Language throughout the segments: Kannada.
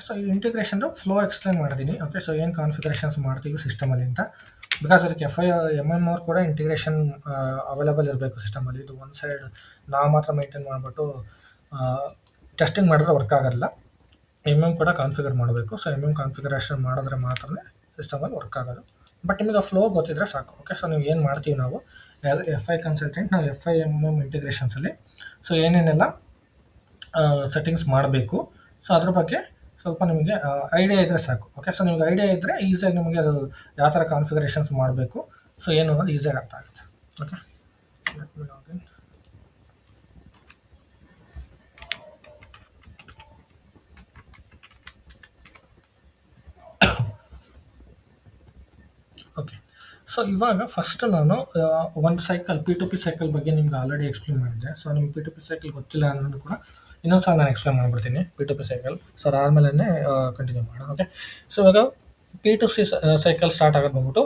ಸೊ ಈ ಇಂಟಿಗ್ರೇಷನ್ದು ಫ್ಲೋ ಎಕ್ಸ್ಪ್ಲೇನ್ ಮಾಡಿದ್ದೀನಿ. ಓಕೆ, ಸೊ ಏನು ಕಾನ್ಫಿಗರೇಷನ್ಸ್ ಮಾಡ್ತೀವಿ ಸಿಸ್ಟಮಲ್ಲಿ ಅಂತ. ಬಿಕಾಸ್ ಅದಕ್ಕೆ MMR ಕೂಡ ಇಂಟಿಗ್ರೇಷನ್ ಅವೈಲೇಬಲ್ ಇರಬೇಕು ಸಿಸ್ಟಮಲ್ಲಿ. ಇದು ಒಂದು ಸೈಡ್ ನಾವು ಮಾತ್ರ ಮೇಂಟೈನ್ ಮಾಡಿಬಿಟ್ಟು ಟೆಸ್ಟಿಂಗ್ ಮಾಡಿದ್ರೆ ವರ್ಕ್ ಆಗೋಲ್ಲ. ಕೂಡ ಕಾನ್ಫಿಗರ್ ಮಾಡಬೇಕು. ಸೊ ಕಾನ್ಫಿಗರೇಷನ್ ಮಾಡಿದ್ರೆ ಮಾತ್ರ ಸಿಸ್ಟಮಲ್ಲಿ ವರ್ಕ್ ಆಗೋದು. ಬಟ್ ನಿಮಗೆ ಫ್ಲೋ ಗೊತ್ತಿದ್ರೆ ಸಾಕು. ಓಕೆ, ಸೊ ನೀವು ಏನು ಮಾಡ್ತೀವಿ ನಾವು FI ಕನ್ಸಲ್ಟೆಂಟ್, ನಾವು FI ಇಂಟಿಗ್ರೇಷನ್ಸಲ್ಲಿ ಸೊ ಏನೇನೆಲ್ಲ ಸೆಟ್ಟಿಂಗ್ಸ್ ಮಾಡಬೇಕು, ಸೊ ಅದ್ರ ಬಗ್ಗೆ ಸ್ವಲ್ಪ ನಿಮಗೆ ಐಡಿಯಾ ಇದ್ದರೆ ಸಾಕು. ಓಕೆ, ಸೊ ನಿಮ್ಗೆ ಐಡಿಯಾ ಇದ್ದರೆ ಈಸಿಯಾಗಿ ನಿಮಗೆ ಅದು ಯಾವ ಥರ ಕಾನ್ಫಿಗರೇಷನ್ಸ್ ಮಾಡಬೇಕು, ಸೊ ಏನು ಅನ್ನೋದು ಈಸಿಯಾಗಿ ಅರ್ಥ ಆಗುತ್ತೆ. ಓಕೆ, ಓಕೆ, ಸೊ ಇವಾಗ ಫಸ್ಟ್ ನಾನು ಒಂದು ಸೈಕಲ್ P2P ಸೈಕಲ್ ಬಗ್ಗೆ ನಿಮ್ಗೆ ಆಲ್ರೆಡಿ ಎಕ್ಸ್ಪ್ಲೇನ್ ಮಾಡಿದ್ದೆ. ಸೊ ನಿಮ್ಗೆ P2P ಸೈಕಲ್ ಗೊತ್ತಿಲ್ಲ ಅನ್ನೋದು ಕೂಡ ಇನ್ನೊಂದು ಸಲ ನಾನು ಎಕ್ಸ್ಪ್ಲೇನ್ ಮಾಡ್ಬಿಡ್ತೀನಿ P2P ಸೈಕಲ್. ಸೊ ಅದಾದಮೇಲೆ ಕಂಟಿನ್ಯೂ ಮಾಡೋಣ. ಓಕೆ, ಸೊ ಇವಾಗ P2C ಸೈಕಲ್ ಸ್ಟಾರ್ಟ್ ಆಗೋದು ಬಂದ್ಬಿಟ್ಟು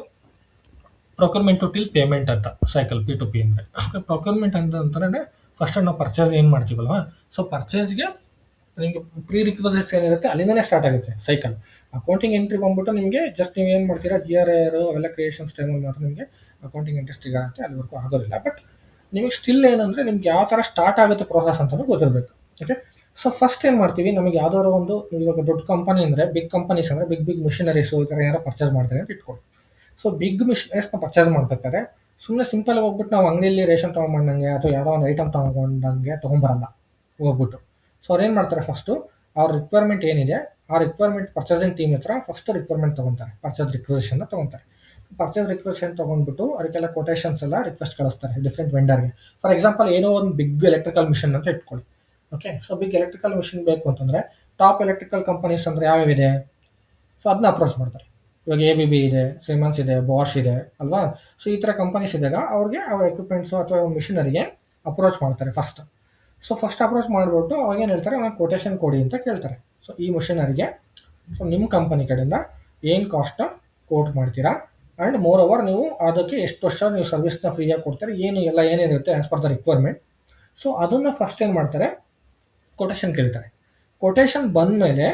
ಪ್ರೊಕ್ಯೂರ್ಮೆಂಟ್ ಟು ಟಿಲ್ ಪೇಮೆಂಟ್ ಅಂತ ಸೈಕಲ್ P2P ಅಂದರೆ. ಓಕೆ, ಪ್ರೊಕ್ಯೂರ್ಮೆಂಟ್ ಅಂತಂದ್ರೆ ಫಸ್ಟ್ ನಾವು ಪರ್ಚೇಸ್ ಏನು ಮಾಡ್ತೀವಲ್ವ, ಸೊ ಪರ್ಚೇಸ್ಗೆ ನಿಮಗೆ ಪ್ರೀ ರಿಕ್ವಸಿಟ್ಸ್ ಏನಿರುತ್ತೆ ಅಲ್ಲಿಂದನೇ ಸ್ಟಾರ್ಟ್ ಆಗುತ್ತೆ ಸೈಕಲ್. ಅಕೌಂಟಿಂಗ್ ಎಂಟ್ರಿ ಬಂದ್ಬಿಟ್ಟು ನಿಮಗೆ ಜಸ್ಟ್ ನೀವು ಏನು ಮಾಡ್ತೀರಾ, GRR ಅವೆಲ್ಲ ಕ್ರಿಯೇಷನ್ಸ್ ಟೈಮಲ್ಲಿ ಮಾತ್ರ ನಿಮಗೆ ಅಕೌಂಟಿಂಗ್ ಎಂಟ್ರಿ ಆಗುತ್ತೆ, ಅಲ್ಲಿವರೆಗೂ ಆಗೋದಿಲ್ಲ. ಬಟ್ ನಿಮಗೆ ಸ್ಟಿಲ್ ಏನಂದರೆ ನಿಮ್ಗೆ ಯಾವ ಥರ ಸ್ಟಾರ್ಟ್ ಆಗುತ್ತೆ ಪ್ರೋಸೆಸ್ ಅಂತಲೂ ಗೊತ್ತಿರಬೇಕು. ಓಕೆ, ಸೊ ಫಸ್ಟ್ ಏನು ಮಾಡ್ತೀವಿ, ನಮಗೆ ಯಾವುದಾದ್ರು ಒಂದು ಇವಾಗ ದೊಡ್ಡ ಕಂಪನಿ ಅಂದರೆ ಬಿಗ್ ಕಂಪನೀಸ್ ಅಂದರೆ ಬಿಗ್ ಮಿಷನರೀಸು ಈ ಥರ ಏನಾರು ಪರ್ಚೇಸ್ ಮಾಡ್ತಾರೆ ಅಂತ ಇಟ್ಕೊಳ್ಳಿ. ಸೊ ಬಿಗ್ ಮಿಷನರೀಸ್ನ ಪರ್ಚೇಸ್ ಮಾಡ್ಬೇಕಾದ್ರೆ ಸುಮ್ಮನೆ ಸಿಂಪಲ್ ಹೋಗ್ಬಿಟ್ಟು ನಾವು ಅಂಗಡಿಯಲ್ಲಿ ರೇಷನ್ ತೊಗೊಂಬಂದಂಗೆ ಅಥವಾ ಯಾವುದೋ ಒಂದು ಐಟಮ್ ತೊಗೊಂಡಂಗೆ ತೊಗೊಂಬರಲ್ಲ ಹೋಗ್ಬಿಟ್ಟು. ಸೊ ಅವ್ರು ಏನು ಮಾಡ್ತಾರೆ, ಫಸ್ಟು ಅವ್ರ ರಿಕ್ವೈರ್ಮೆಂಟ್ ಏನಿದೆ ಆ ರಿಕ್ವೈರ್ಮೆಂಟ್ ಪರ್ಚೇಸಿಂಗ್ ಟೀಮ್ ಹತ್ರ ಫಸ್ಟ್ ರಿಕ್ವೈರ್ಮೆಂಟ್ ತೊಗೊತಾರೆ, ಪರ್ಚೇಸ್ ರಿಕ್ವೆಷನ್ನ ತೊಗೊತಾರೆ. ಪರ್ಚೇಸ್ ರಿಕ್ವೆಷನ್ ತೊಗೊಂಡ್ಬಿಟ್ಟು ಅದಕ್ಕೆಲ್ಲ ಕೊಟೇಶನ್ಸ್ ಎಲ್ಲ ರಿಕ್ವೆಸ್ಟ್ ಕಳಿಸ್ತಾರೆ ಡಿಫ್ರೆಂಟ್ ವೆಂಡರ್ಗೆ. ಫಾರ್ ಎಕ್ಸಾಂಪಲ್ ಏನೋ ಒಂದು ಬಿಗ್ ಎಲೆಕ್ಟ್ರಿಕಲ್ ಮಿಷನ್ ಅಂತ ಇಟ್ಕೊಳ್ಳಿ. Okay, so big electrical machine ಬೇಕು ಅಂತಂದರೆ ಟಾಪ್ ಎಲೆಕ್ಟ್ರಿಕಲ್ ಕಂಪನೀಸ್ ಅಂದರೆ ಯಾವ್ಯಾವಿದೆ, ಸೊ ಅದನ್ನ ಅಪ್ರೋಚ್ ಮಾಡ್ತಾರೆ. ಇವಾಗ ABB ಇದೆ, ಸಿಮನ್ಸ್ ಇದೆ, ಬಾಷ್ ಇದೆ ಅಲ್ವಾ. ಸೊ ಈ ಥರ ಕಂಪನೀಸ್ ಇದ್ದಾಗ ಅವ್ರಿಗೆ ಅವ್ರ ಎಕ್ವಿಪ್ಮೆಂಟ್ಸು ಅಥವಾ ಮಿಷನರಿಗೆ ಅಪ್ರೋಚ್ ಮಾಡ್ತಾರೆ ಫಸ್ಟ್. ಸೊ ಫಸ್ಟ್ ಅಪ್ರೋಚ್ ಮಾಡಿಬಿಟ್ಟು ಅವಾಗೇನು ಹೇಳ್ತಾರೆ, ನಾನು ಕೊಟೇಶನ್ ಕೊಡಿ ಅಂತ ಕೇಳ್ತಾರೆ. ಸೊ ಈ ಮಿಷನರಿಗೆ ಸೊ ನಿಮ್ಮ ಕಂಪನಿ ಕಡೆಯಿಂದ ಏನು ಕಾಸ್ಟ್ನ ಕೋಟ್ ಮಾಡ್ತೀರಾ, ಆ್ಯಂಡ್ ಮೋರ್ ಓವರ್ ನೀವು ಅದಕ್ಕೆ ಎಷ್ಟು ವರ್ಷ ನೀವು ಸರ್ವಿಸ್ನ ಫ್ರೀಯಾಗಿ ಕೊಡ್ತಾರೆ, ಏನೇನಿರುತ್ತೆ as per the requirement. So ಅದನ್ನು ಫಸ್ಟ್ ಏನು ಮಾಡ್ತಾರೆ, ಕೊಟೇಶನ್ ಕೇಳ್ತಾರೆ. ಕೊಟೇಶನ್ ಬಂದಮೇಲೆ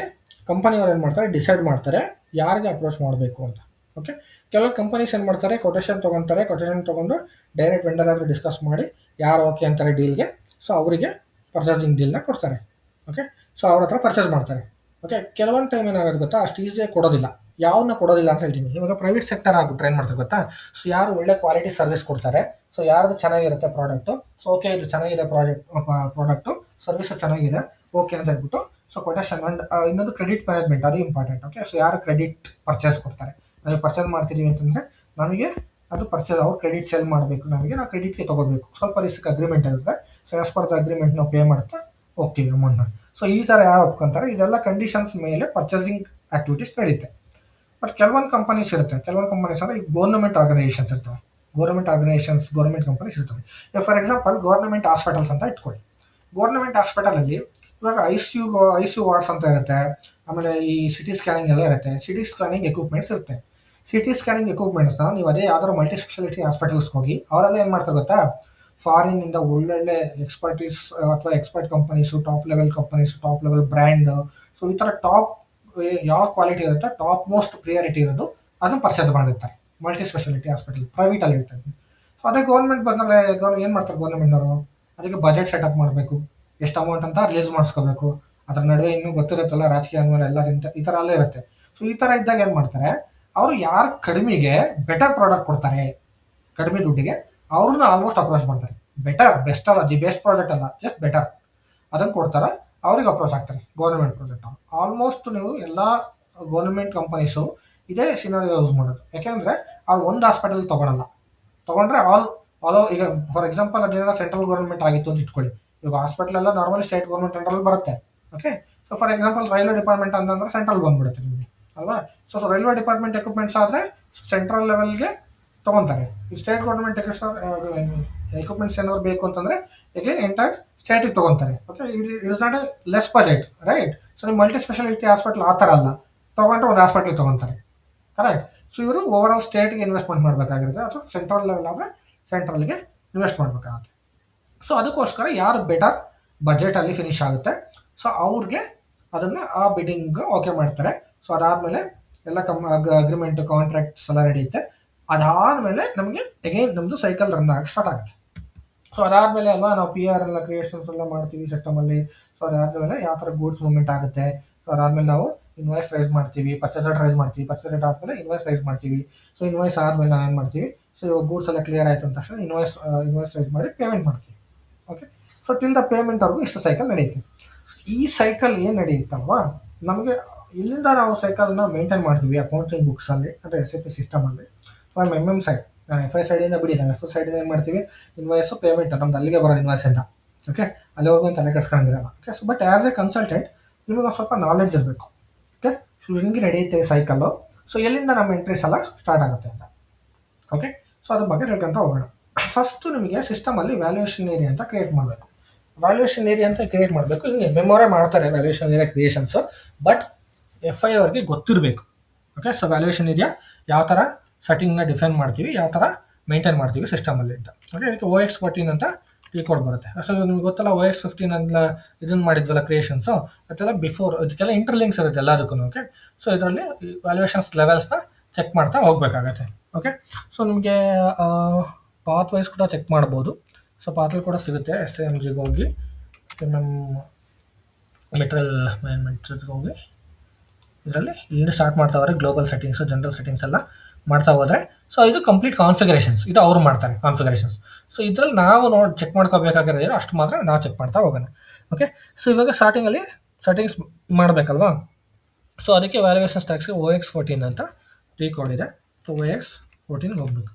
ಕಂಪನಿಯವ್ರು ಏನು ಮಾಡ್ತಾರೆ, ಡಿಸೈಡ್ ಮಾಡ್ತಾರೆ ಯಾರಿಗೆ ಅಪ್ರೋಚ್ ಮಾಡಬೇಕು ಅಂತ. ಓಕೆ, ಕೆಲವು ಕಂಪನೀಸ್ ಏನು ಮಾಡ್ತಾರೆ, ಕೊಟೇಶನ್ ತೊಗೊತಾರೆ. ಕೊಟೇಶನ್ ತೊಗೊಂಡು ಡೈರೆಕ್ಟ್ ವೆಂಡರ್ ಆದರೂ ಡಿಸ್ಕಸ್ ಮಾಡಿ ಯಾರು ಓಕೆ ಅಂತಾರೆ ಡೀಲ್ಗೆ, ಸೊ ಅವರಿಗೆ ಪರ್ಚೇಸಿಂಗ್ ಡೀಲ್ನ ಕೊಡ್ತಾರೆ. ಓಕೆ, ಸೊ ಅವ್ರ ಹತ್ರ ಪರ್ಚೇಸ್ ಮಾಡ್ತಾರೆ. ಓಕೆ, ಕೆಲವೊಂದು ಟೈಮ್ ಏನಾಗೋದು ಗೊತ್ತಾ, ಅಷ್ಟು ಈಸಿಯಾಗಿ ಕೊಡೋದಿಲ್ಲ. ಯಾವನ್ನ ಕೊಡೋದಿಲ್ಲ ಅಂತ ಹೇಳ್ತೀನಿ. ಇವಾಗ ಪ್ರೈವೇಟ್ ಸೆಕ್ಟರ್ ಆಗ್ಬಿಟ್ಟು ಏನು ಮಾಡ್ತಾರೆ ಗೊತ್ತಾ, ಸೊ ಯಾರು ಒಳ್ಳೆ ಕ್ವಾಲಿಟಿ ಸರ್ವಿಸ್ ಕೊಡ್ತಾರೆ, ಸೊ ಯಾರ್ದು ಚೆನ್ನಾಗಿರುತ್ತೆ ಪ್ರಾಡಕ್ಟು, ಸೊ ಓಕೆ ಇದು ಚೆನ್ನಾಗಿದೆ ಪ್ರಾಡಕ್ಟು, ಸರ್ವಿಸ್ ಚೆನ್ನಾಗಿದೆ ಓಕೆ ಅಂತ ಹೇಳ್ಬಿಟ್ಟು ಸೊ ಕೊಟೇಶನ್. ಆ್ಯಂಡ್ ಇನ್ನೊಂದು ಕ್ರೆಡಿಟ್ ಮ್ಯಾನೇಜ್ಮೆಂಟ್, ಅದು ಇಂಪಾರ್ಟೆಂಟ್. ಓಕೆ, ಸೊ ಯಾರು ಕ್ರೆಡಿಟ್ ಪರ್ಚೇಸ್ ಕೊಡ್ತಾರೆ, ನಾವು ಪರ್ಚೇಸ್ ಮಾಡ್ತಿದ್ದೀವಿ ಅಂತಂದರೆ ನಮಗೆ ಅದು ಪರ್ಚೇಸ್ ಅವ್ರು ಕ್ರೆಡಿಟ್ ಸೆಲ್ ಮಾಡಬೇಕು, ನಾವು ಕ್ರೆಡಿಟ್ಗೆ ತೊಗೋಬೇಕು. ಸ್ವಲ್ಪ ರಿಸ್ಕ್ ಅಗ್ರಿಮೆಂಟ್ ಇರುತ್ತೆ. So as per the agreement ನಾವು ಪೇ ಮಾಡ್ತಾ ಹೋಗ್ತೀವಿ ಅಮೌಂಟ್ನ. ಸೊ ಈ ಥರ ಯಾರು ಒಪ್ಕೊಂತಾರೆ, ಇದೆಲ್ಲ ಕಂಡೀಷನ್ಸ್ ಮೇಲೆ ಪರ್ಚೇಸಿಂಗ್ ಆ್ಯಕ್ಟಿವಿಟೀಸ್ ನಡೀತೆ. ಬಟ್ ಕೆಲವೊಂದು ಕಂಪನೀಸ್ ಇರುತ್ತೆ, ಕೆಲವೊಂದು ಕಂಪನೀಸ್ ಅಂದರೆ ಈಗ ಗೌರ್ಮೆಂಟ್ ಆರ್ಗನೈಸೇಷನ್ಸ್ ಇರ್ತವೆ, ಗೌರ್ಮೆಂಟ್ ಕಂಪನೀಸ್ ಇರ್ತವೆ. ಈಗ ಫಾರ್ ಎಕ್ಸಾಂಪಲ್ ಗೌರ್ಮೆಂಟ್ ಹಾಸ್ಪಿಟಲ್ಸ್ ಅಂತ ಇಟ್ಕೊಳ್ಳಿ. ಗೌರ್ಮೆಂಟ್ ಹಾಸ್ಪಿಟಲಲ್ಲಿ ಇವಾಗ ಐ ಸಿ ಯು ವಾರ್ಡ್ಸ್ ಅಂತ ಇರುತ್ತೆ, ಆಮೇಲೆ ಈ ಸಿಟಿ ಸ್ಕ್ಯಾನಿಂಗ್ ಎಲ್ಲ ಇರುತ್ತೆ. ಸಿಟಿ ಸ್ಕ್ಯಾನಿಂಗ್ ಎಕ್ವಿಪ್ಮೆಂಟ್ಸ್ ಇರುತ್ತೆ. ಸಿಟಿ ಸ್ಕ್ಯಾನಿಂಗ್ ಎಕ್ವಿಪ್ಮೆಂಟ್ಸ್ನ ನೀವು ಅದೇ ಯಾವ್ದಾದ್ರು ಮಲ್ಟಿ ಸ್ಪೆಷಾಲಿಟಿ ಹಾಸ್ಪಿಟಲ್ಸ್ಗೆ ಹೋಗಿ ಅವರೆಲ್ಲ ಏನು ಮಾಡ್ತಾರೆ ಗೊತ್ತಾ, ಫಾರಿನ್ನಿಂದ ಒಳ್ಳೊಳ್ಳೆ ಎಕ್ಸ್ಪರ್ಟೀಸ್ ಅಥವಾ expert companies, top level brand, so ಈ ಥರ ಟಾಪ್ ಯಾವ ಕ್ವಾಲಿಟಿ ಇರುತ್ತೆ, ಟಾಪ್ ಮೋಸ್ಟ್ ಪ್ರಿಯಾರಿಟಿ ಇರೋದು ಅದನ್ನು ಪರ್ಚೇಸ್ ಮಾಡಿರ್ತಾರೆ ಮಲ್ಟಿ ಸ್ಪೆಷಾಲಿಟಿ ಹಾಸ್ಪಿಟಲ್ ಪ್ರೈವೇಟಲ್ಲಿ ಇರ್ತಾರೆ. ಸೊ ಅದೇ ಗೌರ್ಮೆಂಟ್ ಬಂದರೆ ಏನು ಮಾಡ್ತಾರೆ ಗೌರ್ಮೆಂಟ್ನವರು, ಅದಕ್ಕೆ ಬಜೆಟ್ ಸೆಟಪ್ ಮಾಡಬೇಕು, ಎಷ್ಟು ಅಮೌಂಟ್ ಅಂತ ರಿಲೀಸ್ ಮಾಡಿಸ್ಕೋಬೇಕು. ಅದ್ರ ನಡುವೆ ಇನ್ನೂ ಗೊತ್ತಿರುತ್ತಲ್ಲ ರಾಜಕೀಯ ಅಂದಮೇಲೆ ಎಲ್ಲ ಈ ಥರ ಎಲ್ಲ ಇರುತ್ತೆ. ಸೊ ಈ ಥರ ಇದ್ದಾಗ ಏನು ಮಾಡ್ತಾರೆ, ಅವರು ಯಾರು ಕಡಿಮೆಗೆ ಬೆಟರ್ ಪ್ರಾಡಕ್ಟ್ ಕೊಡ್ತಾರೆ, ಕಡಿಮೆ ದುಡ್ಡಿಗೆ ಅವ್ರನ್ನ ಆಲ್ಮೋಸ್ಟ್ ಅಪ್ರೋಚ್ ಮಾಡ್ತಾರೆ. ಬೆಸ್ಟ್ ಅಲ್ಲ, ದಿ ಬೆಸ್ಟ್ ಪ್ರಾಜೆಕ್ಟ್ ಅಲ್ಲ, ಜಸ್ಟ್ ಬೆಟರ್ ಅದನ್ನು ಕೊಡ್ತಾರೆ, ಅವ್ರಿಗೆ ಅಪ್ರೋಚ್ ಆಗ್ತಾರೆ ಗೌರ್ಮೆಂಟ್ ಪ್ರಾಜೆಕ್ಟ್. ಆಲ್ಮೋಸ್ಟ್ ನೀವು ಎಲ್ಲ ಗೌರ್ಮೆಂಟ್ ಕಂಪನೀಸು ಇದೇ ಸಿನಾರಿಯೋ ಯೂಸ್ ಮಾಡೋದು. ಯಾಕೆಂದರೆ ಅವ್ರು ಒಂದು ಹಾಸ್ಪಿಟಲ್ ತೊಗೊಂಡ್ರೆ ಈಗ ಫಾರ್ ಎಕ್ಸಾಂಪಲ್ ಅದೇನೋ ಸೆಂಟ್ರಲ್ ಗೌರ್ಮೆಂಟ್ ಆಗಿತ್ತು ಅಂತ ಇಟ್ಕೊಳ್ಳಿ. ಇವಾಗ ಹಾಸ್ಪಿಟಲ್ ಎಲ್ಲ ನಾರ್ಮಲಿ ಸ್ಟೇಟ್ ಗೌರ್ಮೆಂಟ್ ಅಂಡರಲ್ಲಿ ಬರುತ್ತೆ. Okay, so for example railway department ಅಂತಂದ್ರೆ ಸೆಂಟ್ರಲ್ ಬಂದ್ಬಿಡುತ್ತೆ ನಿಮಗೆ ಅಲ್ವಾ. ಸೊ ರೈಲ್ವೆ ಡಿಪಾರ್ಟ್ಮೆಂಟ್ ಎಕ್ವಿಪ್ಮೆಂಟ್ಸ್ ಆದರೆ ಸೆಂಟ್ರಲ್ ಲೆವೆಲ್ಗೆ ತೊಗೊತಾರೆ. ಈ ಸ್ಟೇಟ್ ಗೌರ್ಮೆಂಟ್ ಎಕ್ವಿಪ್ಮೆಂಟ್ಸ್ ಏನಾದ್ರು ಬೇಕು ಅಂತಂದರೆ ಅಗೇನ್ ಎಂಟೈರ್ ಸ್ಟೇಟಿಗೆ ತೊಗೊತಾರೆ. Okay, it is not a less budget, right. So ನೀವು ಮಲ್ಟಿ ಸ್ಪೆಷಾಲಿಟಿ ಹಾಸ್ಪಿಟಲ್ ಆ ಥರ ಅಲ್ಲ, ತೊಗೊಂಡ್ರೆ ಒಂದು ಹಾಸ್ಪಿಟ್ಲಿಗೆ ತೊಗೊತಾರೆ, ಕರೆಕ್ಟ್. ಸೊ ಇವರು ಓವರ್ ಆಲ್ ಸ್ಟೇಟ್ಗೆ ಇನ್ವೆಸ್ಟ್ ಮಾಡಬೇಕಾಗಿರುತ್ತೆ, ಅಥವಾ ಸೆಂಟ್ರಲ್ ಲೆವೆಲ್ ಆದರೆ ಸೆಂಟ್ರಲ್ಗೆ ಇನ್ವೆಸ್ಟ್ ಮಾಡಬೇಕಾಗುತ್ತೆ. ಸೊ ಅದಕ್ಕೋಸ್ಕರ ಯಾರು ಬೆಟರ್ ಬಜೆಟಲ್ಲಿ ಫಿನಿಶ್ ಆಗುತ್ತೆ, ಸೊ ಅವ್ರಿಗೆ ಅದನ್ನು ಆ ಬಿಡಿಂಗ್ ಓಕೆ ಮಾಡ್ತಾರೆ. ಸೊ ಅದಾದಮೇಲೆ ಎಲ್ಲ ಅಗ್ರಿಮೆಂಟ್ ಕಾಂಟ್ರಾಕ್ಟ್ಸ್ ಎಲ್ಲ ನಡೆಯುತ್ತೆ. ಅದಾದಮೇಲೆ ನಮಗೆ ಅಗೈನ್ ನಮ್ಮದು ಸೈಕಲ್ ರನ್ ಆಗಿ ಸ್ಟಾರ್ಟ್ ಆಗುತ್ತೆ. ಸೊ ಅದಾದಮೇಲೆ ಅಲ್ವಾ ನಾವು ಪಿ ಆರ್ ಎಲ್ಲ ಕ್ರಿಯೇಷನ್ಸ್ ಎಲ್ಲ ಮಾಡ್ತೀವಿ ಸಿಸ್ಟಮಲ್ಲಿ. ಸೊ ಅದಾದಮೇಲೆ ಯಾವ ಥರ ಗೂಡ್ಸ್ ಮೂವ್ಮೆಂಟ್ ಆಗುತ್ತೆ. ಸೊ ಅದಾದಮೇಲೆ ನಾವು ಇನ್ವಾಯ್ಸ್ ರೈಸ್ ಮಾಡ್ತೀವಿ, ಪರ್ಚೇಸ್ ರೈಸ್ ಮಾಡ್ತೀವಿ, ಪರ್ಚೇಸ್ ಆದಮೇಲೆ ಇನ್ವಾಯ್ಸ್ ರೈಸ್ ಮಾಡ್ತೀವಿ. ಸೊ ಇನ್ವಾಯ್ಸ್ ಆದಮೇಲೆ ನಾವು ಏನು ಮಾಡ್ತೀವಿ, ಸೊ ಇವಾಗ ಗೂಡ್ಸ್ ಎಲ್ಲ ಕ್ಲಿಯರ್ ಆಯಿತು ಅಂತ ತಕ್ಷಣ ಇನ್ವಾಯ್ಸ್ ರೈಸ್ ಮಾಡಿ ಪೇಮೆಂಟ್ ಮಾಡ್ತೀವಿ. ಓಕೆ, ಸೊ ಟಿಲ್ ದ ಪೇಮೆಂಟ್ವರೆಗೂ ಇಷ್ಟು ಸೈಕಲ್ ನಡೆಯುತ್ತೆ. ಈ ಸೈಕಲ್ ಏನು ನಡೆಯುತ್ತಲ್ವಾ, ನಮಗೆ ಇಲ್ಲಿಂದ ನಾವು ಸೈಕಲ್ನ ಮೇಂಟೈನ್ ಮಾಡ್ತೀವಿ ಅಕೌಂಟಿಂಗ್ ಬುಕ್ಸಲ್ಲಿ, ಅಂದರೆ SAP ಸಿಸ್ಟಮಲ್ಲಿ. ಫ್ರಮ್ MM ಸೈಡ್, ನಾನು FI ಸೈಡಿಂದ ಬಿಡಿ, ನಾವು FI ಸೈಡಿಂದ ಏನು ಮಾಡ್ತೀವಿ, ಇನ್ವಾಯ್ಸು ಪೇಮೆಂಟ್ ನಮ್ದು ಅಲ್ಲಿಗೆ ಬರೋದು ಇನ್ವಾಯ್ಸ್ ಅಂತ. ಓಕೆ, ಅಲ್ಲಿವರೆಗೂ ತಲೆ ಕೆಡ್ಸ್ಕೊಂಡಿರಲ್ಲ. Okay, so but as a consultant ನಿಮಗೆ ಸ್ವಲ್ಪ ನಾಲೆಜ್ ಇರಬೇಕು. ಓಕೆ, ಸೊ ಹೆಂಗೆ ನಡೆಯುತ್ತೆ ಸೈಕಲ್ಲು, ಸೊ ಎಲ್ಲಿಂದ ನಮ್ಮ ಎಂಟ್ರೀಸ್ ಎಲ್ಲ ಸ್ಟಾರ್ಟ್ ಆಗುತ್ತೆ ಅಂತ. ಓಕೆ, ಸೊ ಅದ್ರ ಬಗ್ಗೆ ತಿಳ್ಕೊಂತ ಹೋಗೋಣ. ಫಸ್ಟು ನಿಮಗೆ ಸಿಸ್ಟಮಲ್ಲಿ ವ್ಯಾಲ್ಯೂಯೇಷನ್ ಏರಿಯಾ ಅಂತ ಕ್ರಿಯೇಟ್ ಮಾಡಬೇಕು. ವ್ಯಾಲ್ಯೂಯೇಷನ್ ಏರಿಯಾ ಅಂತ ಕ್ರಿಯೇಟ್ ಮಾಡಬೇಕು. ಹಿಂಗೆ ಮೆಮೊರೇ ಮಾಡ್ತಾರೆ valuation area creations, but FI ಅವ್ರಿಗೆ ಗೊತ್ತಿರಬೇಕು. ಓಕೆ, ಸೊ ವ್ಯಾಲ್ಯೂಯೇಷನ್ ಏರಿಯಾ ಯಾವ ಥರ ಸೆಟ್ಟಿಂಗ್ನ ಡಿಫೈನ್ ಮಾಡ್ತೀವಿ, ಯಾವ ಥರ ಮೇಂಟೈನ್ ಮಾಡ್ತೀವಿ ಸಿಸ್ಟಮಲ್ಲಿ ಅಂತ. ಓಕೆ, ಇದಕ್ಕೆ OX14 ಅಂತ ಕೋಡ್ ಬರುತ್ತೆ. ಸೊ ನಿಮ್ಗೆ ಗೊತ್ತಲ್ಲ, OX15 ಅಂತ ಇದನ್ನು ಮಾಡಿದ್ವಲ್ಲ ಕ್ರಿಯೇಷನ್ಸು, ಅದೆಲ್ಲ ಬಿಫೋರ್, ಇದಕ್ಕೆಲ್ಲ ಇಂಟರ್ಲಿಂಕ್ಸ್ ಇರುತ್ತೆ ಎಲ್ಲದಕ್ಕೂ. ಓಕೆ, ಸೊ ಇದರಲ್ಲಿ ವ್ಯಾಲ್ಯೂಯೇಷನ್ಸ್ ಲೆವೆಲ್ಸ್ನ ಚೆಕ್ ಮಾಡ್ತಾ ಹೋಗಬೇಕಾಗತ್ತೆ. ಓಕೆ, ಸೊ ನಿಮಗೆ ಪಾತ್ ವೈಸ್ ಕೂಡ ಚೆಕ್ ಮಾಡ್ಬೋದು. ಸೊ ಪಾತಲ್ಲಿ ಕೂಡ ಸಿಗುತ್ತೆ. SAMGಗೆ ಹೋಗಿ ಮೆಟೀರಿಯಲ್ಗೆ ಹೋಗಿ ಇದರಲ್ಲಿ ಇಲ್ಲಿಂದ ಸ್ಟಾರ್ಟ್ ಮಾಡ್ತಾ ಹೋದರೆ ಗ್ಲೋಬಲ್ ಸೆಟ್ಟಿಂಗ್ಸು, ಜನರಲ್ ಸೆಟ್ಟಿಂಗ್ಸ್ ಎಲ್ಲ ಮಾಡ್ತಾ ಹೋದರೆ, ಸೊ ಇದು ಕಂಪ್ಲೀಟ್ ಕಾನ್ಫಿಗರೇಷನ್ಸ್, ಇದು ಅವ್ರು ಮಾಡ್ತಾರೆ ಕಾನ್ಫಿಗರೇಷನ್ಸ್. ಸೊ ಇದರಲ್ಲಿ ನಾವು ಚೆಕ್ ಮಾಡ್ಕೋಬೇಕಾಗಿರೋದು ಅಷ್ಟು ಮಾತ್ರ ನಾವು ಚೆಕ್ ಮಾಡ್ತಾ ಹೋಗೋಣ. ಓಕೆ, ಸೊ ಇವಾಗ ಸ್ಟಾರ್ಟಿಂಗಲ್ಲಿ ಸೆಟ್ಟಿಂಗ್ಸ್ ಮಾಡಬೇಕಲ್ವಾ. ಸೊ ಅದಕ್ಕೆ ವ್ಯಾಲ್ಯೂಯೇಷನ್ ಸ್ಟ್ಯಾಕ್ಸ್ಗೆ OX14 ಅಂತ ಕೋಡ್ ಇದೆ. ಸೊ OX14 ಹೋಗ್ಬೇಕು.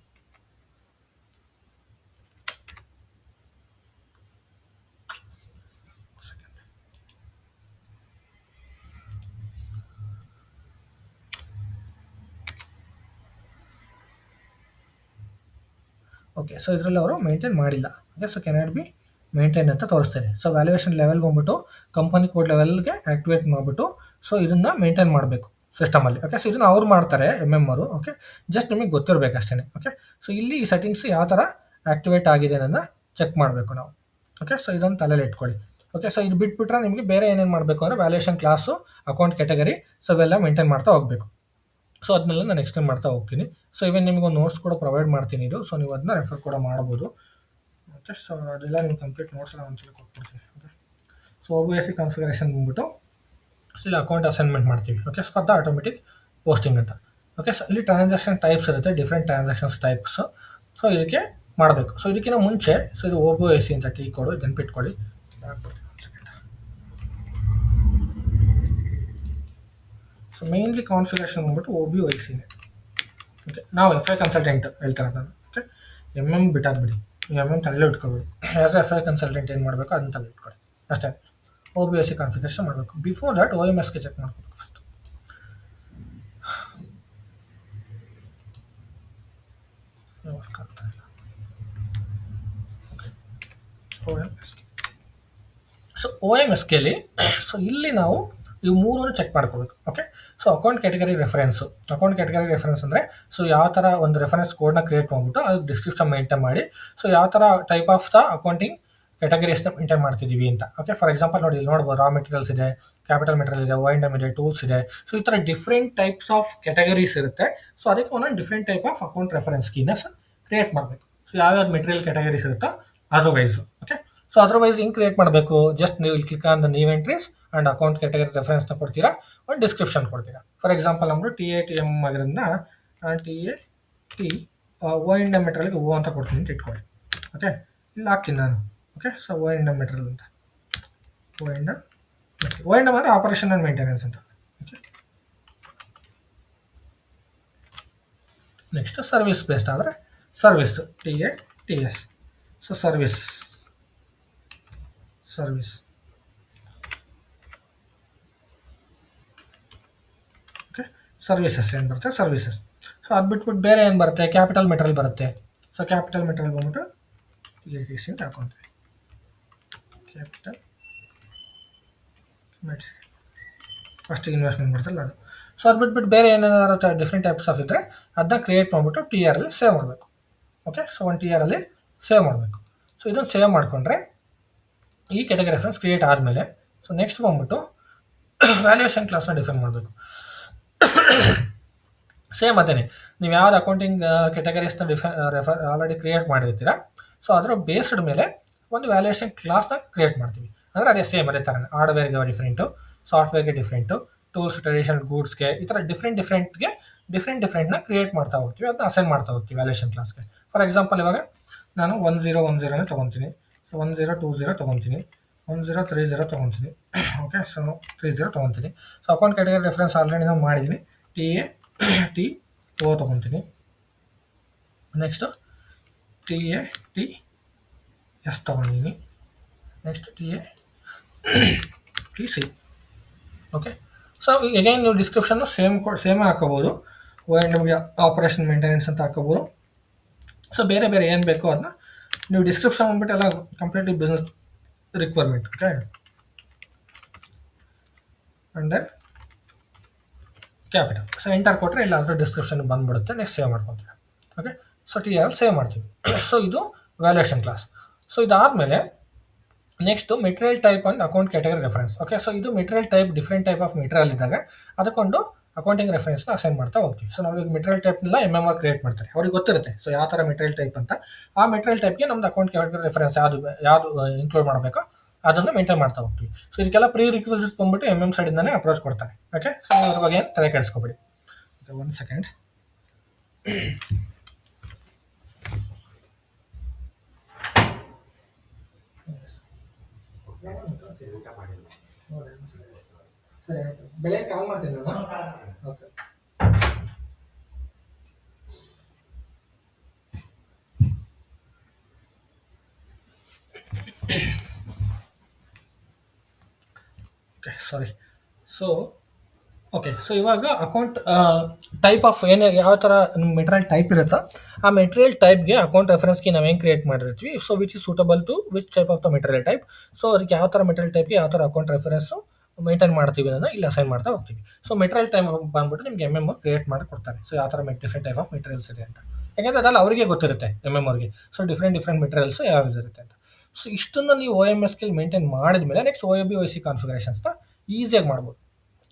ಓಕೆ, ಸೊ ಇದರಲ್ಲಿ ಅವರು ಮೇಂಟೈನ್ ಮಾಡಿಲ್ಲ. Okay, so cannot be maintain ಅಂತ ತೋರಿಸ್ತಾರೆ. ಸೊ ವ್ಯಾಲ್ಯೂಯೇಷನ್ ಲೆವೆಲ್ ಬಂದ್ಬಿಟ್ಟು ಕಂಪನಿ ಕೋಡ್ ಲೆವೆಲ್ಗೆ ಆ್ಯಕ್ಟಿವೇಟ್ ಮಾಡಿಬಿಟ್ಟು ಸೊ ಇದನ್ನು ಮೇಂಟೈನ್ ಮಾಡಬೇಕು ಸಿಸ್ಟಮಲ್ಲಿ. ಓಕೆ, ಸೊ ಇದನ್ನು ಅವ್ರು ಮಾಡ್ತಾರೆ MM ಅವರು. ಓಕೆ, ಜಸ್ಟ್ ನಿಮಗೆ ಗೊತ್ತಿರಬೇಕು ಅಷ್ಟೇ. ಓಕೆ, ಸೊ ಇಲ್ಲಿ ಈ ಸೆಟ್ಟಿಂಗ್ಸ್ ಯಾವ ಥರ ಆ್ಯಕ್ಟಿವೇಟ್ ಆಗಿದೆ ಅನ್ನೋದನ್ನ ಚೆಕ್ ಮಾಡಬೇಕು ನಾವು. ಓಕೆ, ಸೊ ಇದನ್ನು ತಲೆಯಲ್ಲಿ ಇಟ್ಕೊಳ್ಳಿ. ಓಕೆ, ಸೊ ಇದು ಬಿಟ್ಬಿಟ್ರೆ ನಿಮಗೆ ಬೇರೆ ಏನೇನು ಮಾಡಬೇಕು ಅಂದರೆ valuation class, account category, so ಇವೆಲ್ಲ ಮೇಂಟೈನ್ ಮಾಡ್ತಾ ಹೋಗಬೇಕು. ಸೊ ಅದನ್ನೆಲ್ಲ ನಾನು ಎಕ್ಸ್ಪ್ಲೇನ್ ಮಾಡ್ತಾ ಹೋಗ್ತೀನಿ. ಸೊ ಇವನ್ ನಿಮಗೆ ಒಂದು ನೋಟ್ಸ್ ಕೂಡ ಪ್ರೊವೈಡ್ ಮಾಡ್ತೀನಿ ಇದು, ಸೊ ನೀವು ಅದನ್ನ ರೆಫರ್ ಕೂಡ ಮಾಡ್ಬೋದು. ಓಕೆ, ಸೊ ಅದೆಲ್ಲ ನಿಮ್ಗೆ ಕಂಪ್ಲೀಟ್ ನೋಟ್ಸ್ ಎಲ್ಲ ಒಂದ್ಸಲ ಕೊಟ್ಬಿಡ್ತೀನಿ. ಓಕೆ, ಸೊ OBS ಕಾನ್ಫಿಗರೇಷನ್ ಬಂದ್ಬಿಟ್ಟು ಸೊ ಇಲ್ಲಿ ಅಕೌಂಟ್ ಅಸೈನ್ಮೆಂಟ್ ಮಾಡ್ತೀವಿ. Okay, for the automatic posting ಅಂತ. ಓಕೆ, ಸೊ ಇಲ್ಲಿ ಟ್ರಾನ್ಸಾಕ್ಷನ್ ಟೈಪ್ಸ್ ಇರುತ್ತೆ, ಡಿಫ್ರೆಂಟ್ ಟ್ರಾನ್ಸಾಕ್ಷನ್ಸ್ ಟೈಪ್ಸ್. ಸೊ ಇದಕ್ಕೆ ಮಾಡಬೇಕು. ಸೊ ಇದಕ್ಕಿಂತ ಮುಂಚೆ ಸೊ ಇದು OBS ಅಂತ ಕೋಡು, ಇದನ್ನು ಬಿಟ್ಕೊಡಿ. ಸೊ ಮೇನ್ಲಿ ಕಾನ್ಫಿಗರೇಷನ್ ಬಂದ್ಬಿಟ್ಟು OBS. ಓಕೆ, ನಾವು FI ಕನ್ಸಲ್ಟೆಂಟ್ ಹೇಳ್ತಾರೆ ನಾನು. ಓಕೆ, MM ಬಿಟ್ಟಾಕ್ಬಿಡಿ, MM ತಲೆ ಇಟ್ಕೊಬೇಡಿ. ಆ್ಯಸ್ FI ಕನ್ಸಲ್ಟೆಂಟ್ ಏನು ಮಾಡಬೇಕು ಅದನ್ನ ತಲೆ ಇಟ್ಕೊಳ್ಳಿ ಅಷ್ಟೇ. OBS ಕಾನ್ಫಿಗರೇಷನ್ ಮಾಡಬೇಕು. ಬಿಫೋರ್ ದಟ್ OMSಗೆ ಚೆಕ್ ಮಾಡ್ಕೋಬೇಕು ಫಸ್ಟ್. ಸೊ OMSಗೆಲಿ ಸೊ ಇಲ್ಲಿ ನಾವು ಇವು ಮೂರನ್ನು ಚೆಕ್ ಮಾಡ್ಕೋಬೇಕು. Okay, so account category reference. Account category reference ಅಂದರೆ ಸೊ ಯಾವ ಥರ ಒಂದು ರೆಫರೆನ್ಸ್ ಕೋಡ್ನ ಕ್ರಿಯೇಟ್ ಮಾಡಿಬಿಟ್ಟು ಅದು ಡಿಸ್ಕ್ರಿಪ್ಷನ್ ಮೇಂಟೈನ್ ಮಾಡಿ, ಸೊ ಯಾವ ಥರ ಟೈಪ್ ಆಫ್ ದ ಅಕೌಂಟಿಂಗ್ ಕ್ಯಾಟಗರೀಸ್ನ ಮೇಂಟೈನ್ ಮಾಡ್ತಿದ್ದೀವಿ ಅಂತ. ಓಕೆ, ಫಾರ್ ಎಕ್ಸಾಂಪಲ್ ನೋಡಿ, ಇಲ್ಲಿ ನೋಡ್ಬೋದು ರಾ ಮೆಟೀರಿಯಲ್ಸ್ ಇದೆ, ಕ್ಯಾಪಿಟಲ್ ಮೆಟೀರಿಯಲ್ ಇದೆ, O&M ಇದೆ, ಟೂಲ್ಸ್ ಇದೆ. ಸೊ ಈ ಥರ ಡಿಫ್ರೆಂಟ್ ಟೈಪ್ಸ್ ಆಫ್ ಕ್ಯಾಟಗರೀಸ್ ಇರುತ್ತೆ. ಸೊ ಅದಕ್ಕೆ ಒಂದೊಂದು different type of account reference ಕೀನ ಕ್ರಿಯೇಟ್ ಮಾಡಬೇಕು. ಸೊ ಯಾವ್ಯಾವ್ದು ಮೆಟೀರಿಯಲ್ ಕ್ಯಾಟಗರೀಸ್ ಇರುತ್ತೋ ಅದರ್ವೈಸು. ಓಕೆ, ಸೊ ಅದರ್ವೈಸ್ ಹಿಂಗೆ ಕ್ರಿಯೇಟ್ ಮಾಡಬೇಕು. ಜಸ್ಟ್ ನೀವು ಇಲ್ಲಿ click on the new entries and account category ರೆಫರೆನ್ಸ್ನ ಕೊಡ್ತೀರಾ, ಒಂದು ಡಿಸ್ಕ್ರಿಪ್ಷನ್ ಕೊಡ್ತೀರಾ. ಫಾರ್ ಎಕ್ಸಾಂಪಲ್ ನಮ್ಮದು TATM ಆಗಿರೋದ್ರಿಂದ TAT O&M ಮೆಟೀರಿಯಲ್ಗೆ O ಅಂತ ಕೊಡ್ತೀನಿ ಅಂತ ಇಟ್ಕೊಳ್ಳಿ. ಓಕೆ, ಇಲ್ಲಿ ಹಾಕ್ತೀನಿ ನಾನು. ಓಕೆ, ಸೊ O&M ಮೆಟೀರಿಯಲ್ ಅಂತ O&M ಅಂದರೆ ಆಪರೇಷನ್ ಆ್ಯಂಡ್ ಮೇಂಟೆನೆನ್ಸ್ ಅಂತ. ಓಕೆ, ನೆಕ್ಸ್ಟ್ ಸರ್ವಿಸ್ ಬೇಸ್ಡ್ ಆದರೆ service TATS. So service okay, services ಏನು ಬರುತ್ತೆ, ಸರ್ವಿಸಸ್. ಸೊ ಅದು ಬಿಟ್ಬಿಟ್ಟು ಬೇರೆ ಏನು ಬರುತ್ತೆ, ಕ್ಯಾಪಿಟಲ್ ಮೆಟೀರಿಯಲ್ ಬರುತ್ತೆ. ಸೊ ಕ್ಯಾಪಿಟಲ್ ಮೆಟೀರಿಯಲ್ ಬಂದ್ಬಿಟ್ಟು TATS ಅಂತ ಹಾಕೊಂತೀವಿ. ಕ್ಯಾಪಿಟಲ್ ಮೆಟೀರಿಯಲ್ ಫಸ್ಟ್ ಇನ್ವೆಸ್ಟ್ಮೆಂಟ್ ಮಾಡ್ತಲ್ಲ ಅದು. ಸೊ ಅದು ಬಿಟ್ಬಿಟ್ಟು ಬೇರೆ ಏನೇನಾದ್ರು ಡಿಫ್ರೆಂಟ್ ಟೈಪ್ಸ್ ಆಫ್ ಇದ್ದರೆ ಅದನ್ನ ಕ್ರಿಯೇಟ್ ಮಾಡಿಬಿಟ್ಟು TR ಅಲ್ಲಿ ಸೇವ್ ಮಾಡಬೇಕು. ಓಕೆ, ಸೊ ಒಂದು TR ಅಲ್ಲಿ ಸೇವ್ ಮಾಡಬೇಕು. ಸೊ ಇದನ್ನು ಸೇವ್ ಮಾಡಿಕೊಂಡ್ರೆ ಈ ಕ್ಯಾಟಗರಿ ರೆಫರೆನ್ಸ್ ಕ್ರಿಯೇಟ್ ಆದಮೇಲೆ ಸೊ ನೆಕ್ಸ್ಟ್ ಬಂದ್ಬಿಟ್ಟು ವ್ಯಾಲ್ಯೂಯೇಷನ್ ಕ್ಲಾಸ್ನ ಡಿಫೈನ್ ಮಾಡಬೇಕು. ಸೇಮ್ ಅದೇನೆ, ನೀವು ಯಾವ್ದು ಅಕೌಂಟಿಂಗ್ ಕೆಟಗರೀಸ್ನ ಆಲ್ರೆಡಿ ಕ್ರಿಯೇಟ್ ಮಾಡಿರ್ತೀರಾ, ಸೊ ಅದರ ಬೇಸ್ಡ್ ಮೇಲೆ ಒಂದು ವ್ಯಾಲ್ಯೂಯೇಷನ್ ಕ್ಲಾಸ್ನ ಕ್ರಿಯೇಟ್ ಮಾಡ್ತೀವಿ. ಅಂದರೆ ಅದೇ ಸೇಮ್ ಅದೇ ಥರ ಹಾರ್ಡ್ವೇರ್ಗೆ ಡಿಫ್ರೆಂಟು, ಸಾಫ್ಟ್ವೇರ್ಗೆ ಡಿಫ್ರೆಂಟು, ಟೂಲ್ಸ್ ಟ್ರೆಡಿಷನಲ್ ಗೂಡ್ಸ್ಗೆ ಈ ಥರ ಡಿಫ್ರೆಂಟ್ನ ಕ್ರಿಯೇಟ್ ಮಾಡ್ತಾ ಹೋಗ್ತೀವಿ, ಅದನ್ನ ಅಸೈನ್ ಮಾಡ್ತಾ ಹೋಗ್ತೀವಿ ವ್ಯಾಲ್ಯೂಯೇಷನ್ ಕ್ಲಾಸ್ಗೆ. ಫಾರ್ ಎಕ್ಸಾಂಪಲ್ ಇವಾಗ ನಾನು 1010 ತೊಗೊತೀನಿ, ಸೊ 1020 ತೊಗೊತೀನಿ, 1030 ತೊಗೊತೀನಿ, ಓಕೆ. ಸೊ 30 ತೊಗೊತೀನಿ. So account category reference already ನಾವು ಮಾಡಿದ್ದೀನಿ. ಟಿ ಓ ತೊಗೊತೀನಿ, ನೆಕ್ಸ್ಟು ಟಿ ಎಸ್ ತೊಗೊಂಡಿದ್ದೀನಿ, next T C, okay. So again ನೀವು ಡಿಸ್ಕ್ರಿಪ್ಷನ್ನು ಸೇಮೇ ಹಾಕೋಬೋದು, ನಿಮಗೆ ಆಪರೇಷನ್ ಮೇಂಟೆನೆನ್ಸ್ ಅಂತ ಹಾಕೋಬೋದು. ಸೊ ಬೇರೆ ಬೇರೆ ಏನು ಬೇಕೋ ಅದನ್ನ ನೀವು ಡಿಸ್ಕ್ರಿಪ್ಷನ್ ಬಂದ್ಬಿಟ್ಟು ಎಲ್ಲ completely business requirement, okay. And then capital. So enter ಕೊಟ್ಟರೆ ಇಲ್ಲ ಅದರ ಡಿಸ್ಕ್ರಿಪ್ಷನ್ ಬಂದುಬಿಡುತ್ತೆ. ನೆಕ್ಸ್ಟ್ ಸೇವ್ ಮಾಡ್ಕೊತೀವಿ, okay. So T R save ಮಾಡ್ತೀವಿ. ಸೊ ಇದು ವ್ಯಾಲ್ಯೂಯೇಷನ್ ಕ್ಲಾಸ್. ಸೊ ಇದಾದಮೇಲೆ next material type and account category reference, okay. So ಇದು material type different type of material ಇದ್ದಾಗ ಅದಕ್ಕೊಂದು ಅಕೌಂಟಿಂಗ್ ರೆಫರೆನ್ಸ್ನ ಅಸೈನ್ ಮಾಡ್ತಾ ಹೋಗ್ತೀವಿ. ಸೊ ನಾವು ಈಗ ಮೆಟೀರಿಯಲ್ ಟೈಪ್ನೆಲ್ಲ MMR ಕ್ರಿಯೇಟ್ ಮಾಡ್ತಾರೆ, ಅವ್ರಿಗೆ ಗೊತ್ತಿರುತ್ತೆ ಸೊ ಯಾವ ಥರ ಮೆಟೀರಿಯಲ್ ಟೈಪ್ ಅಂತ. ಆ ಮೆಟೀರಿಯಲ್ ಟೈಪ್ಗೆ ನಮ್ದು ಅಕೌಂಟ್ ಕ್ಯಾಟಗರಿ ರೆಫರೆನ್ಸ್ ಯಾವುದು ಇನ್ಕ್ಲೂಡ್ ಮಾಡಬೇಕು ಅದನ್ನು ಮೇಂಟೈನ್ ಮಾಡ್ತಾ ಹೋಗ್ತೀವಿ. ಸೊ ಇದಕ್ಕೆಲ್ಲ ಪ್ರೀ ರಿಕ್ವಿಸಿಟ್ಸ್ ಬಂದ್ಬಿಟ್ಟು MM ಸೈಡಿಂದಾನೇ ಅಪ್ರೋಚ್ ಕೊಡ್ತಾರೆ, ಓಕೆ. ಸೊ ಅದ್ರ ಬಗ್ಗೆ ಏನು ತಲೆ ಕೆಡಿಸ್ಕೊಬೇಡಿ. Okay, 1 second. ಸರಿ ಆಯಿತು, ಬೆಳಗ್ಗೆ ಕಾಲ್ ಮಾಡ್ತೀನಿ ನಾನು. ಓಕೆ. ಓಕೆ, ಸಾರಿ. ಸೊ ಇವಾಗ ಅಕೌಂಟ್ ಟೈಪ್ ಆಫ್ ಯಾವ ಥರ ನಿಮ್ಮ ಮೆಟೀರಿಯಲ್ ಟೈಪ್ ಇರುತ್ತೋ ಆ ಮೆಟೀರಿಯಲ್ ಟೈಪ್ಗೆ ಅಕೌಂಟ್ ರೆಫರೆನ್ಸ್ಗೆ ನಾವು ಹೆಂಗೆ ಕ್ರಿಯೇಟ್ ಮಾಡಿರ್ತೀವಿ. So which is suitable to which type of the material type. So ಅದಕ್ಕೆ ಯಾವ ಥರ ಮೆಟೀರಿಯಲ್ ಟೈಪ್ಗೆ ಯಾವ ಥರ ಅಕೌಂಟ್ ರೆಫರೆನ್ಸು ಮೇಂಟೈನ್ ಮಾಡ್ತೀವಿ ಅನ್ನೋದನ್ನ ಇಲ್ಲಿ ಅಸೈನ್ ಮಾಡ್ತಾ ಹೋಗ್ತೀವಿ. ಸೊ ಮೆಟೀರಿಯಲ್ ಟೈಪ್ ಬಂದ್ಬಿಟ್ಟು ನಿಮಗೆ MMR ಕ್ರಿಯೇಟ್ ಮಾಡಿ ಕೊಡ್ತಾರೆ. ಸೊ ಯಾವ ಥರ ಡಿಫ್ರೆಂಟ್ ಟೈಪ್ ಆಫ್ ಮೆಟೀರಿಯಲ್ಸ್ ಇದೆ ಅಂತ, ಯಾಕೆಂದರೆ ಅದೆಲ್ಲ ಅವರಿಗೆ ಗೊತ್ತಿರುತ್ತೆ MMRಗೆ. ಸೊ ಡಿಫ್ರೆಂಟ್ ಮೆಟೀರಿಯಲ್ಸ್ ಯಾವ್ದು ಇರುತ್ತೆ ಅಂತ. ಸೊ ಇಷ್ಟನ್ನು ನೀವು OMSಗೆ ಮೇಂಟೈನ್ ಮಾಡಿದ್ಮೇಲೆ ನೆಕ್ಸ್ಟ್ OAB OIC ಕಾನ್ಫಿಗರೇಷನ್ಸ್ನ ಈಸಿಯಾಗಿ ಮಾಡ್ಬೋದು,